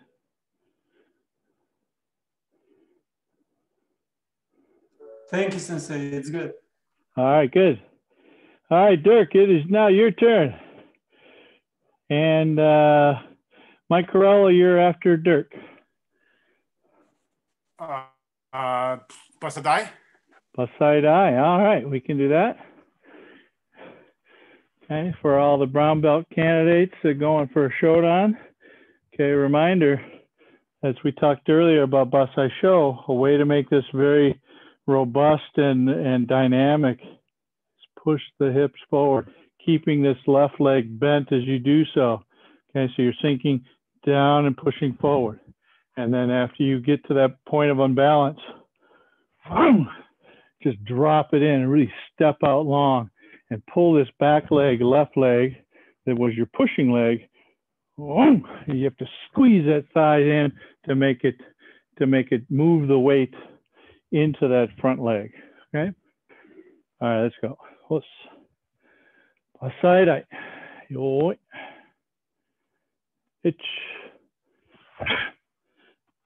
Thank you, Sensei. It's good. All right, good. All right, Dirk, it is now your turn. And Mike Corella, you're after Dirk. Bassai Dai? Bassai Dai. All right, we can do that. Okay, for all the brown belt candidates going for a Shodan. Okay, reminder, as we talked earlier about Bassai Sho, a way to make this very robust and dynamic is push the hips forward, keeping this left leg bent as you do so. Okay, so you're sinking down and pushing forward. And then after you get to that point of unbalance, just drop it in and really step out long and pull this back leg, left leg, that was your pushing leg. You have to squeeze that thigh in to make it move the weight into that front leg. Okay. All right, let's go. Bassai Dai. Yo. Itch.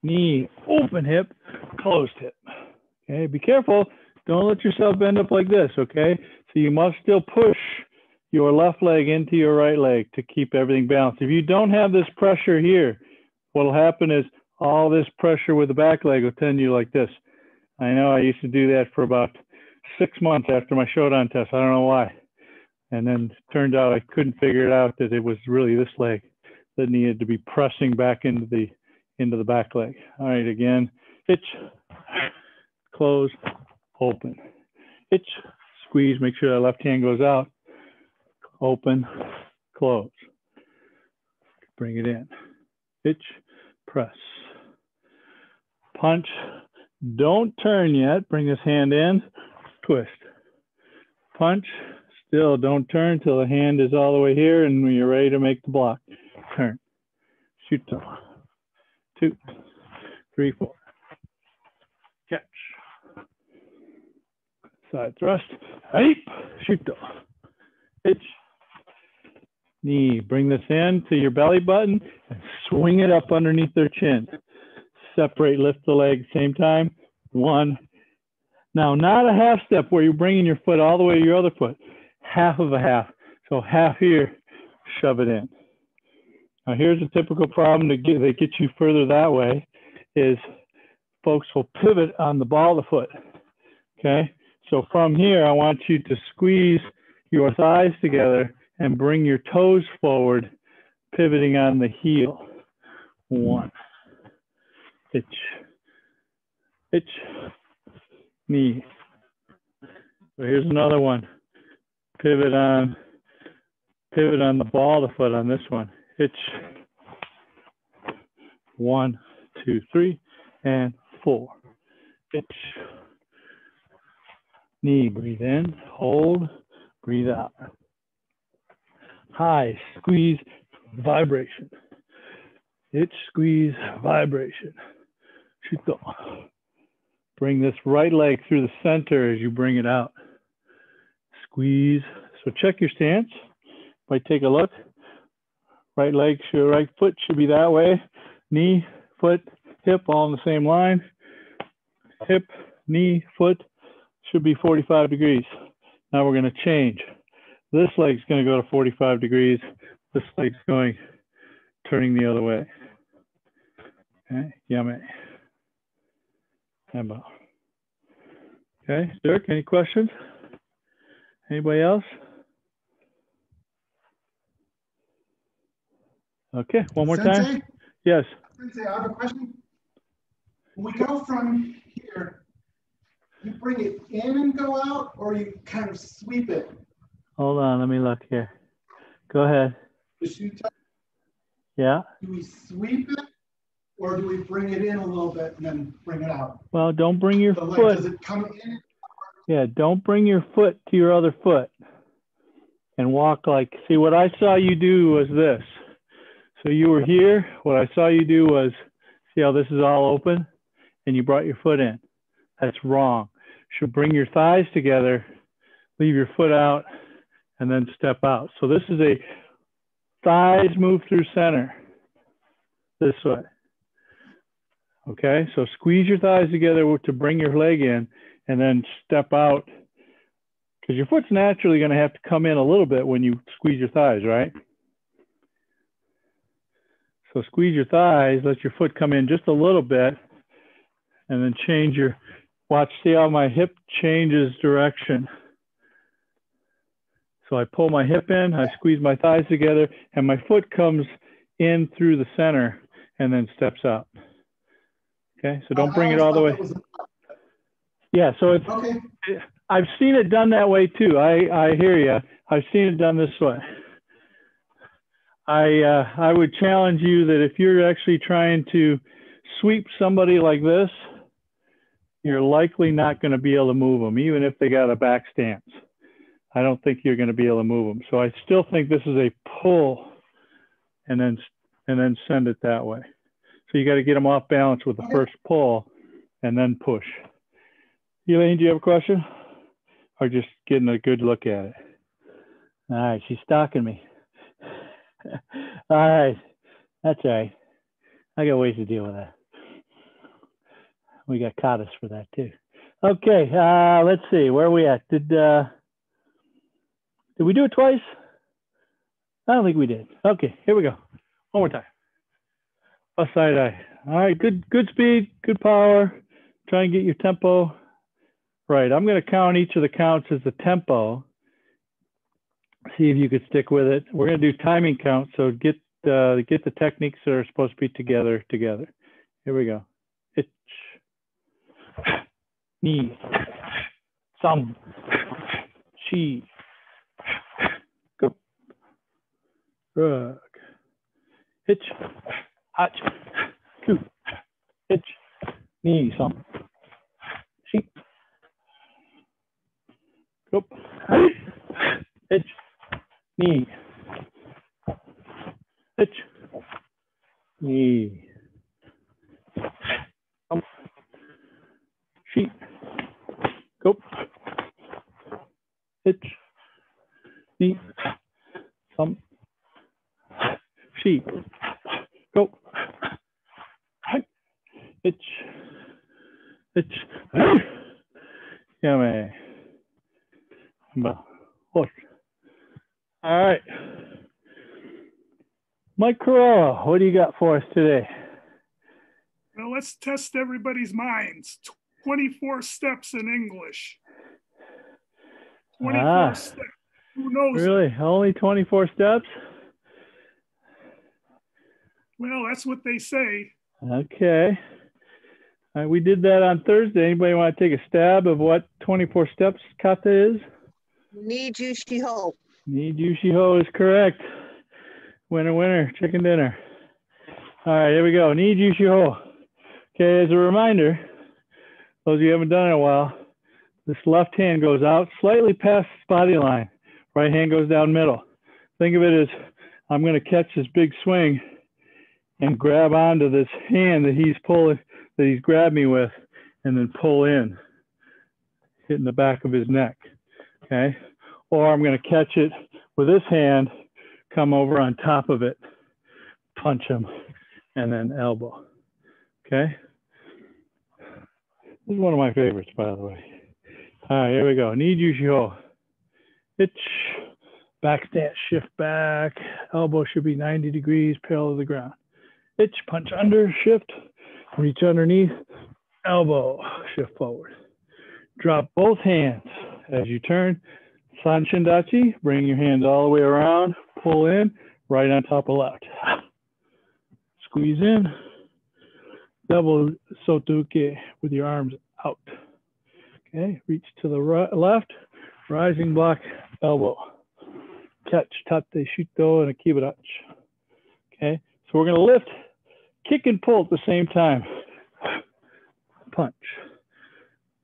Knee, open hip, closed hip. Okay, be careful. Don't let yourself bend up like this, okay? So you must still push your left leg into your right leg to keep everything balanced. If you don't have this pressure here, what'll happen is all this pressure with the back leg will tend you like this. I know I used to do that for about 6 months after my Shodan test. I don't know why. And then it turned out I couldn't figure it out that it was really this leg that needed to be pressing back into the back leg. All right, again, itch, close, open. Itch, squeeze, make sure that left hand goes out. Open, close. Bring it in. Itch, press. Punch. Don't turn yet. Bring this hand in. Twist. Punch. Still don't turn till the hand is all the way here and when you're ready to make the block. Turn. Shoot them. 2, 3, 4. Catch. Side thrust. Hey. Shoot them. Itch. Knee. Bring this in to your belly button and swing it up underneath their chin. Separate, lift the leg, same time. 1. Now, not a half step where you're bringing your foot all the way to your other foot. Half of a half. So half here, shove it in. Now, here's a typical problem that gets you further that way is folks will pivot on the ball of the foot. Okay? So from here, I want you to squeeze your thighs together and bring your toes forward, pivoting on the heel. 1. Itch. Itch. Knee. So here's another one. Pivot on the ball of the foot on this one. Itch. 1, 2, 3, and 4. Itch. Knee, breathe in, hold, breathe out. High, squeeze, vibration. Itch, squeeze, vibration. Shito. Bring this right leg through the center as you bring it out. Squeeze. So check your stance. Might take a look. Right leg, right foot should be that way. Knee, foot, hip, all in the same line. Hip, knee, foot should be 45 degrees. Now we're going to change. This leg's going to go to 45 degrees. This leg's turning the other way. Okay, yame. Tembo. Okay, Dirk, any questions? Anybody else? Okay, one more Sensei? time. Yes. Sensei, I have a question. When we go from here, you bring it in and go out, or you kind of sweep it? Hold on, let me look here. Go ahead. The shoe toe? Yeah. Do we sweep it, or do we bring it in a little bit and then bring it out? Well, don't bring your So, like, foot. does it come in? Yeah, don't bring your foot to your other foot and walk like, see what I saw you do was this. So you were here, what I saw you do was, see how this is all open and you brought your foot in. That's wrong. You should bring your thighs together, leave your foot out, and then step out. So this is a thighs move through center, this way. Okay, so squeeze your thighs together to bring your leg in and then step out, because your foot's naturally going to have to come in a little bit when you squeeze your thighs, right? So squeeze your thighs, let your foot come in just a little bit, and then change your, watch, see how my hip changes direction. So I pull my hip in, I squeeze my thighs together, and my foot comes in through the center and then steps out. Okay, so don't bring it all the way. Yeah, so it's, Okay. I've seen it done that way too. I hear you. I've seen it done this way. I would challenge you that if you're actually trying to sweep somebody like this, you're likely not going to be able to move them, even if they got a back stance. I don't think you're going to be able to move them. So I still think this is a pull and then send it that way. So you got to get them off balance with the first pull and then push. Elaine, do you have a question? Or just getting a good look at it? All right, she's stalking me. All right, that's all right. I got ways to deal with that. We got katas for that too. Okay, let's see, where are we at? Did we do it twice? I don't think we did. Okay, here we go. One more time. Bassai Dai. All right, good speed, good power. Try and get your tempo right. I'm going to count each of the counts as the tempo. See if you could stick with it. We're going to do timing counts, so get the techniques that are supposed to be together. Here we go. Itch, knee, some, chi, go, rug, itch, hach, two, itch, knee, some, chi, go, itch, knee, itch, knee, sheep, go, itch, knee, some, sheep, go, itch, yummy, horse. All right. Mike Carrera, what do you got for us today? Well, let's test everybody's minds. 24 steps in English. 24 steps. Who knows? Really? Only 24 steps? Well, that's what they say. Okay. All right, we did that on Thursday. Anybody want to take a stab of what 24 steps kata is? Nijushiho. Nijushiho is correct. Winner, winner, chicken dinner. All right, here we go. Nijushiho. Okay, as a reminder, those of you who haven't done it in a while, this left hand goes out slightly past the body line. Right hand goes down middle. Think of it as I'm going to catch this big swing and grab onto this hand that he's pulling, that he's grabbed me with, and then pull in, hitting the back of his neck. Okay. Or I'm going to catch it with this hand, come over on top of it, punch him, and then elbow. Okay. This is one of my favorites, by the way. All right, here we go. Nijushiho. Itch. Back stance, shift back. Elbow should be 90 degrees, parallel to the ground. Itch, punch under, shift, reach underneath, elbow, shift forward. Drop both hands as you turn. San Shindachi, bring your hands all the way around, pull in, right on top of left. Squeeze in. Double sotuke with your arms out. Okay, reach to the right, left, rising block, elbow. Catch, tate, shuto, and a kibarachi. Okay, so we're going to lift, kick, and pull at the same time. Punch.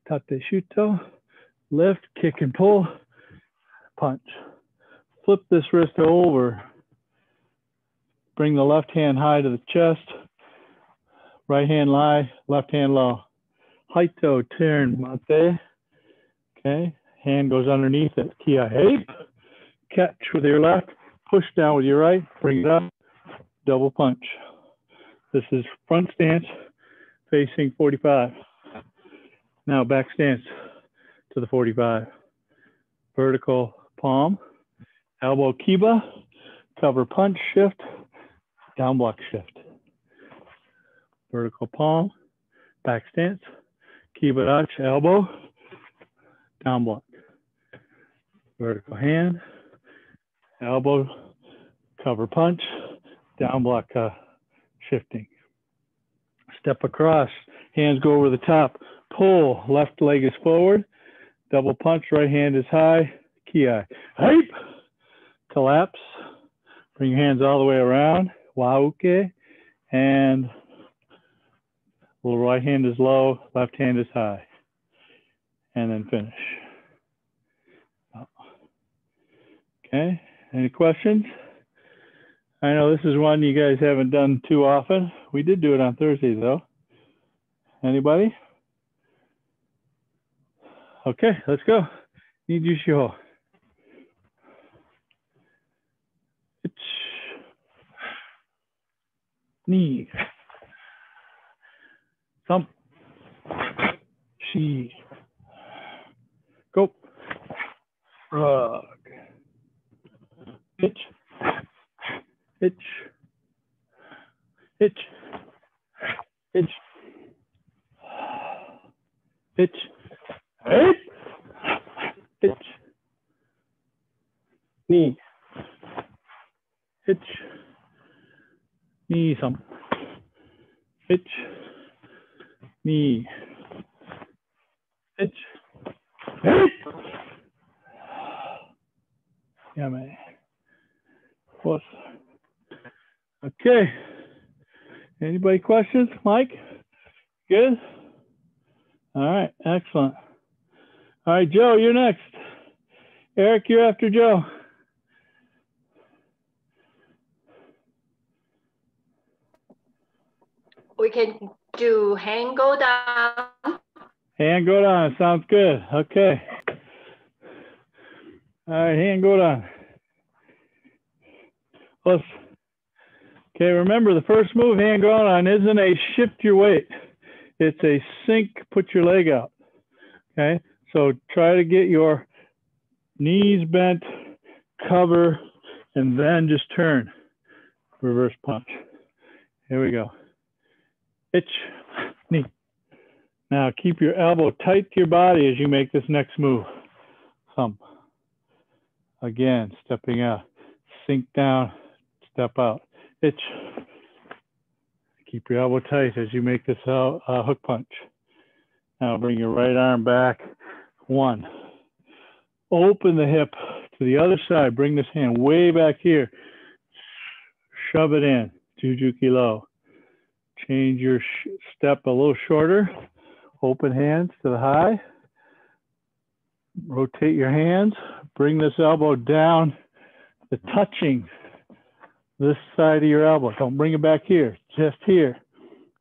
Tate, shuto, lift, kick, and pull, punch. Flip this wrist over. Bring the left hand high to the chest. Right hand lie, left hand low. Haito, turn, mate. Okay, hand goes underneath it. Kia, hey. Catch with your left, push down with your right, bring it up, double punch. This is front stance facing 45. Now back stance to the 45. Vertical palm, elbow kiba, cover punch, shift, down block shift. Vertical palm, back stance, kibarachi, elbow, down block. Vertical hand, elbow, cover punch, down block shifting. Step across, hands go over the top, pull, left leg is forward, double punch, right hand is high, ki-ai, hype, collapse, bring your hands all the way around, wa-uke, and little right hand is low, left hand is high, and then finish. Okay, any questions? I know this is one you guys haven't done too often. We did do it on Thursday though. Anybody? Okay, let's go. Nijushiho. Knee. Thump. She. Go. Rug. Itch. Itch. Itch. Itch. Itch. Itch. Itch. Knee. Itch. Knee thump. Itch. Knee. Itch. Itch. Yeah, man. Plus. Okay. Anybody questions? Mike? Good? All right. Excellent. All right, Joe, you're next. Eric, you're after Joe. We can do Heian Godan. Heian Godan, sounds good. Okay. All right, Heian Godan. Let's, okay, remember the first move, Heian Godan, isn't a shift your weight. It's a sink, put your leg out. Okay, so try to get your knees bent, cover, and then just turn. Reverse punch. Here we go. Itch, knee. Now keep your elbow tight to your body as you make this next move. Thumb. Again, stepping out. Sink down, step out. Itch, Keep your elbow tight as you make this hook punch. Now bring your right arm back. 1. Open the hip to the other side. Bring this hand way back here. Shove it in. Jujuki low. Change your step a little shorter. Open hands to the high. Rotate your hands. Bring this elbow down, touching this side of your elbow. Don't bring it back here, just here.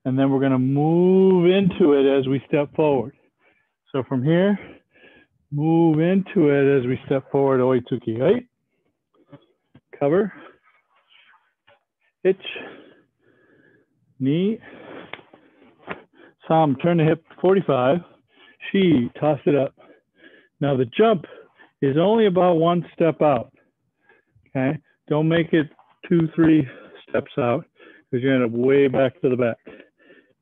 And then we're going to move into it as we step forward. So from here, move into it as we step forward. Oitsuki, right? Cover. Hitch. Knee. Sam, turn the hip 45. Shi, toss it up. Now the jump is only about 1 step out. Okay? Don't make it 2, 3 steps out because you're going to end up way back to the back.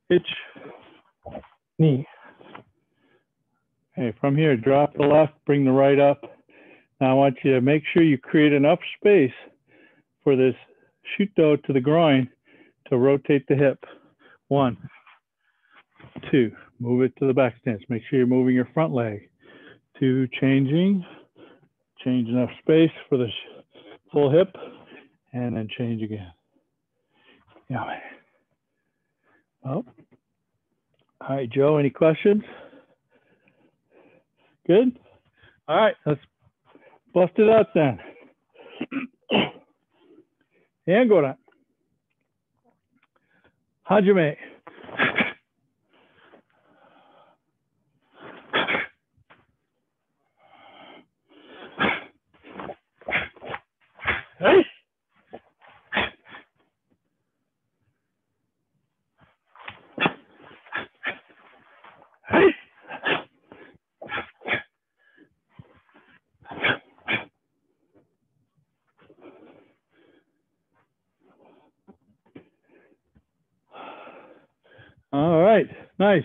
Hitch, knee. Okay, from here, drop the left, bring the right up. Now I want you to make sure you create enough space for this shuto to the groin to rotate the hip. 1, 2, move it to the back stance. Make sure you're moving your front leg. 2, changing. Change enough space for the full hip, and then change again. Yeah. Oh. All right, Joe, any questions? Good? All right, let's bust it out then. Heian Godan. Hajime. Hey. Hey. All right, nice.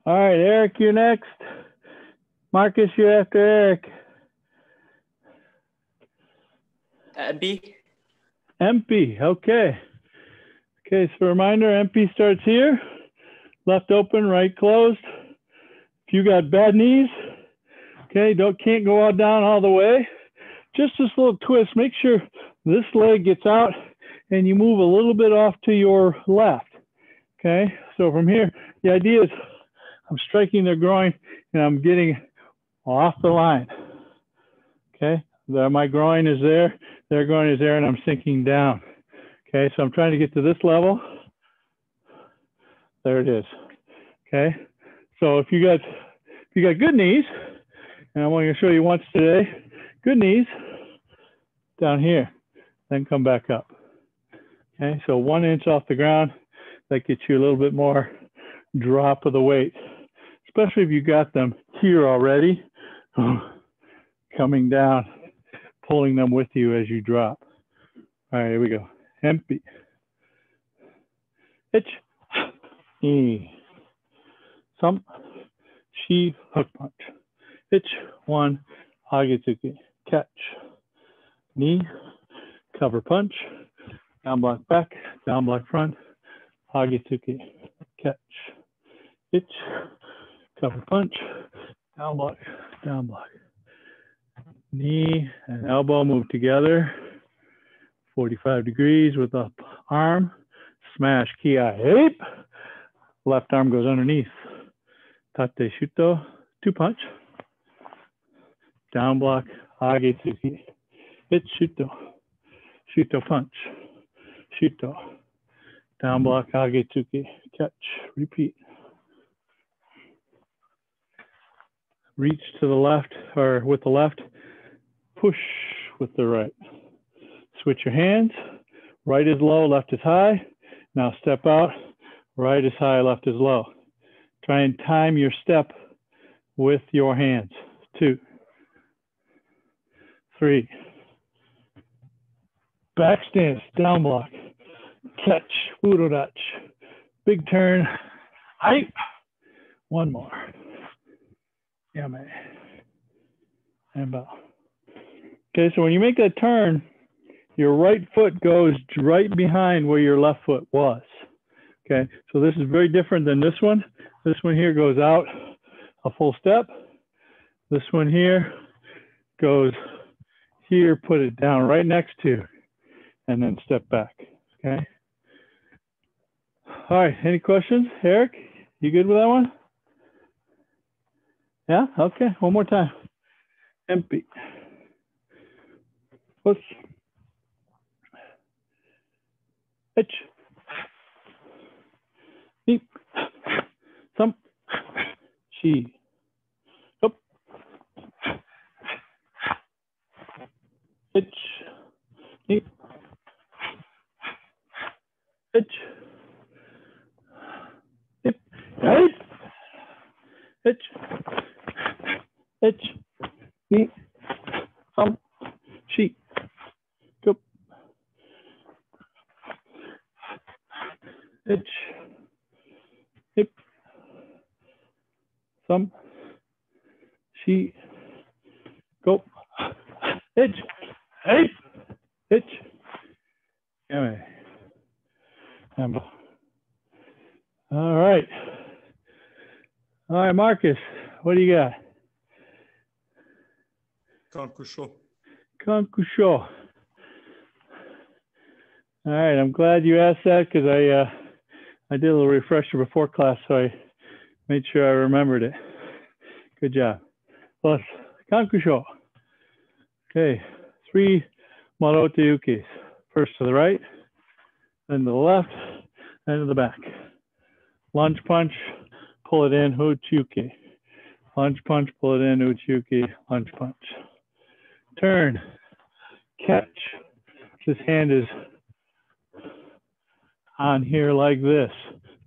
All right, Eric, you're next. Marcus, you're after Eric. Enpi. Enpi, okay. Okay, so reminder, Enpi starts here. Left open, right closed. If you got bad knees, okay, can't go out down all the way. Just this little twist, make sure this leg gets out and you move a little bit off to your left. Okay, so from here, the idea is I'm striking their groin and I'm getting off the line. Okay, my groin is there, their groin is there, and I'm sinking down. Okay, so I'm trying to get to this level. There it is. Okay, so if you got good knees, and I'm only going to show you once today, good knees down here, then come back up. Okay, so 1 inch off the ground. That gets you a little bit more drop of the weight, especially if you got them here already, coming down, pulling them with you as you drop. All right, here we go. Enpi. Hitch. E. Some. Shi. Hook punch. Hitch. 1. Hagetsuki. Catch. Knee. Cover punch. Down block back. Down block front. Hagetsuki, catch, hitch, cover punch, down block, knee and elbow move together, 45 degrees with up arm, smash, kiai, ape, left arm goes underneath, tate shuto, 2 punch, down block, Hagetsuki, hitch, shuto punch, shuto. Down block, Hagetsuki, catch, repeat. Reach to the left, or with the left, push with the right. Switch your hands, right is low, left is high. Now step out, right is high, left is low. Try and time your step with your hands. 2, 3. Back stance, down block. Catch, urodachi, big turn, height, 1 more, yame, and bow. Okay, so when you make that turn, your right foot goes right behind where your left foot was. Okay, so this is very different than this one. This one here goes out a full step. This one here goes here, put it down right next to, and then step back, okay? All right, any questions? Eric, you good with that one? Yeah, okay, one more time. Enpi. Push. Hitch. Deep. Thump. Chi. Up. Hitch. Deep. Hitch. Hip. Right. Hitch. Hitch. Knee. Thump. Chi. Go. Hitch. Hip. Thump. Chi. Go. Hitch. Hey. Hitch. All right. All right, Marcus, what do you got? Kanku Sho. Kanku Sho. All right, I'm glad you asked that because I did a little refresher before class, so I made sure I remembered it. Good job. Plus, Kanku Sho. Okay, 3 Marote Ukis. First to the right, then to the left, then to the back. Lunge punch, pull it in, uchi-uki. Lunge punch, pull it in, uchi-uki, lunge punch. Turn, catch. This hand is on here like this.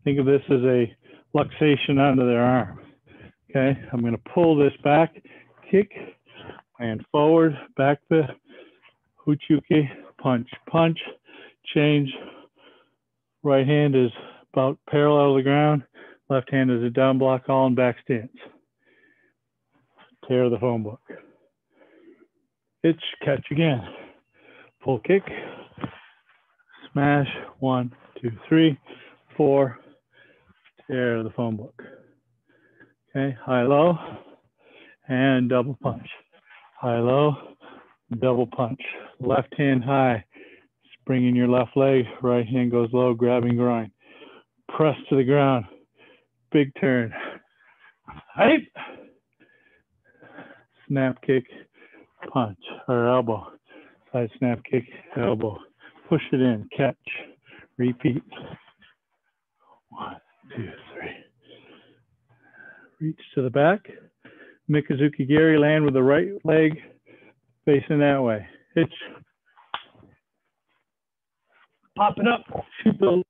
Think of this as a luxation onto their arm. Okay, I'm going to pull this back, kick, and forward, back to uchi-uki, punch, punch, change. Right hand is about parallel to the ground. Left hand is a down block, all in back stance. Tear the phone book. Hitch, catch again. Pull kick. Smash. 1, 2, 3, 4. Tear the phone book. Okay, high, low, and double punch. High, low, double punch. Left hand high. Springing your left leg. Right hand goes low, grabbing groin. Press to the ground. Big turn. Hype. Snap kick, punch, or elbow. Side snap kick, elbow. Push it in, catch. Repeat. 1, 2, 3. Reach to the back. Mikazuki Geri, land with the right leg facing that way. Hitch. Pop it up. Shuto.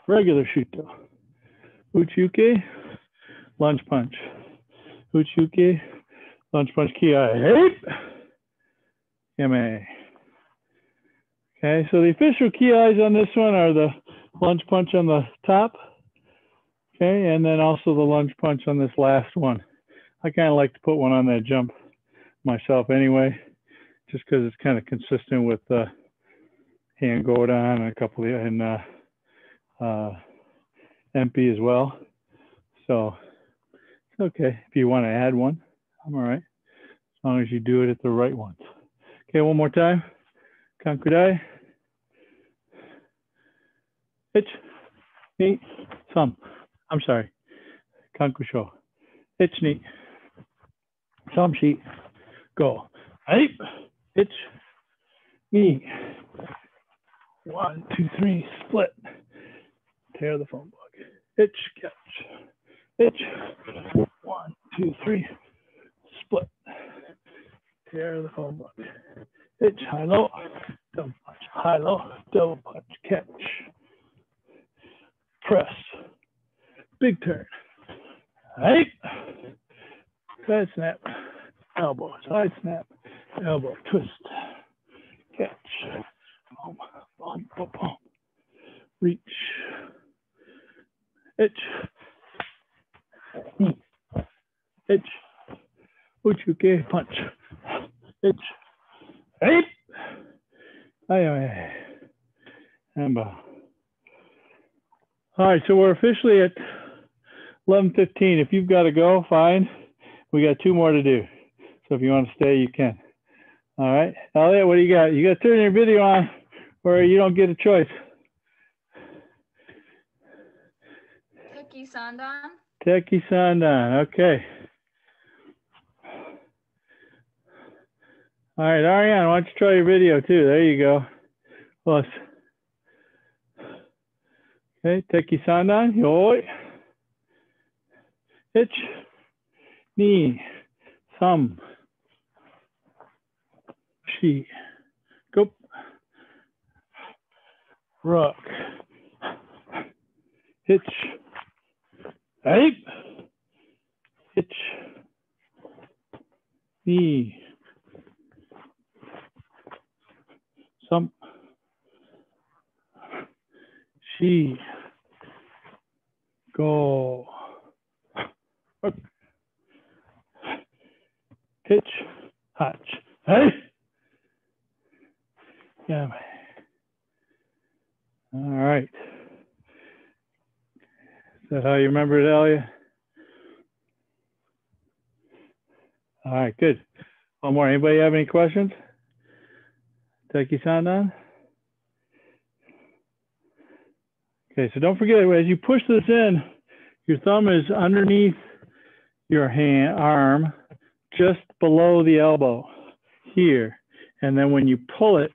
Regular shuto. Uchi-uki. Lunge punch. Uchi-uki. Lunge punch. Ki. Hey. Yame. Okay, so the official ki-eyes on this one are the lunge punch on the top. Okay, and then also the lunge punch on this last one. I kind of like to put one on that jump myself anyway, just because it's kind of consistent with Heian Godan and a couple of, and Enpi as well. So it's okay if you want to add one. I'm all right, as long as you do it at the right ones. Okay, one more time. Kanku Dai. Hitch. Knee. Thumb. I'm sorry. Kanku Sho. Hitch, knee. Thumb, sheet. Go. Hype. Hitch. Knee. 1, 2, 3. Split. Tear the phone book. Hitch. Catch. Hitch. 1, 2, 3. Split. Tear the phone book. Hitch. High, low. Double punch. High, low. Double punch. Catch. Press. Big turn. Right. Side snap. Elbow. Side snap. Elbow. Twist. Catch. Boom. Boom. Boom. Boom. Reach. Hitch. Hitch. Uchi-uki. Punch. Hitch. Right. Aye. And bow. All right, so we're officially at 11:15. If you've got to go, fine. We got 2 more to do. So if you want to stay, you can. All right, Elliot, what do you got? You got to turn your video on or you don't get a choice. Tekki Sandan. Tekki Sandan, okay. All right, Ariane, why don't you try your video too? There you go. Plus. Okay, Tekki Sandan, yoi. Hitch, knee, thumb, shi, go, rook, hitch, ape, hitch, knee, thumb, shi, go, rook, hitch, hatch, hey, yeah. All right. Is that how you remember it, Elia? All right, good. One more. Anybody have any questions? Tekki Sandan? Okay, so don't forget, as you push this in, your thumb is underneath your arm, just below the elbow here. And then when you pull it,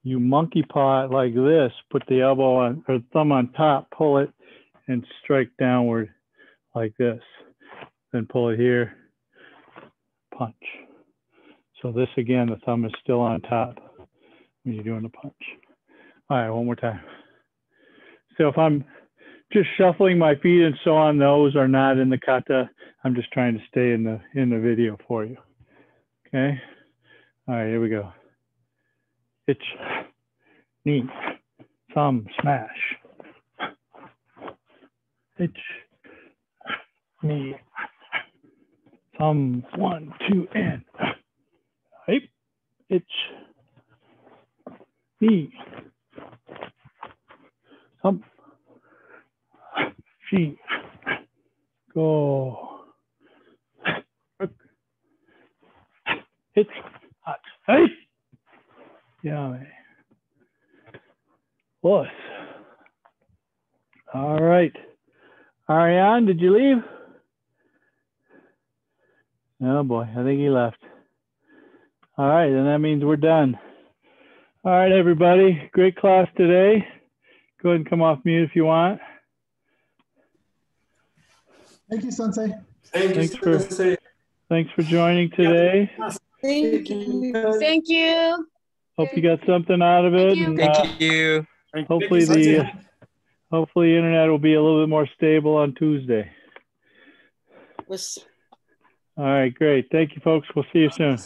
you monkey paw it like this, put the elbow on, or thumb on top, pull it, and strike downward like this. Then pull it here, punch. So this again, the thumb is still on top when you're doing the punch. All right, one more time. So if I'm just shuffling my feet and so on, those are not in the kata. I'm just trying to stay in the video for you. Okay. All right, here we go. Hitch, knee, thumb, smash. Hitch, knee, thumb, 1, 2, and right. Hitch, knee, thumb, shi, go, hitch, hot, hey, yeah, plus. All right, Ariane, did you leave? Oh boy, I think he left. All right, then that means we're done. All right, everybody, great class today. Go ahead and come off mute if you want. Thank you, Sensei. Thanks for joining today. Thank you. Thank you. Hope you got something out of it. And, Thank you. hopefully the internet will be a little bit more stable on Tuesday. All right, great. Thank you, folks. We'll see you soon.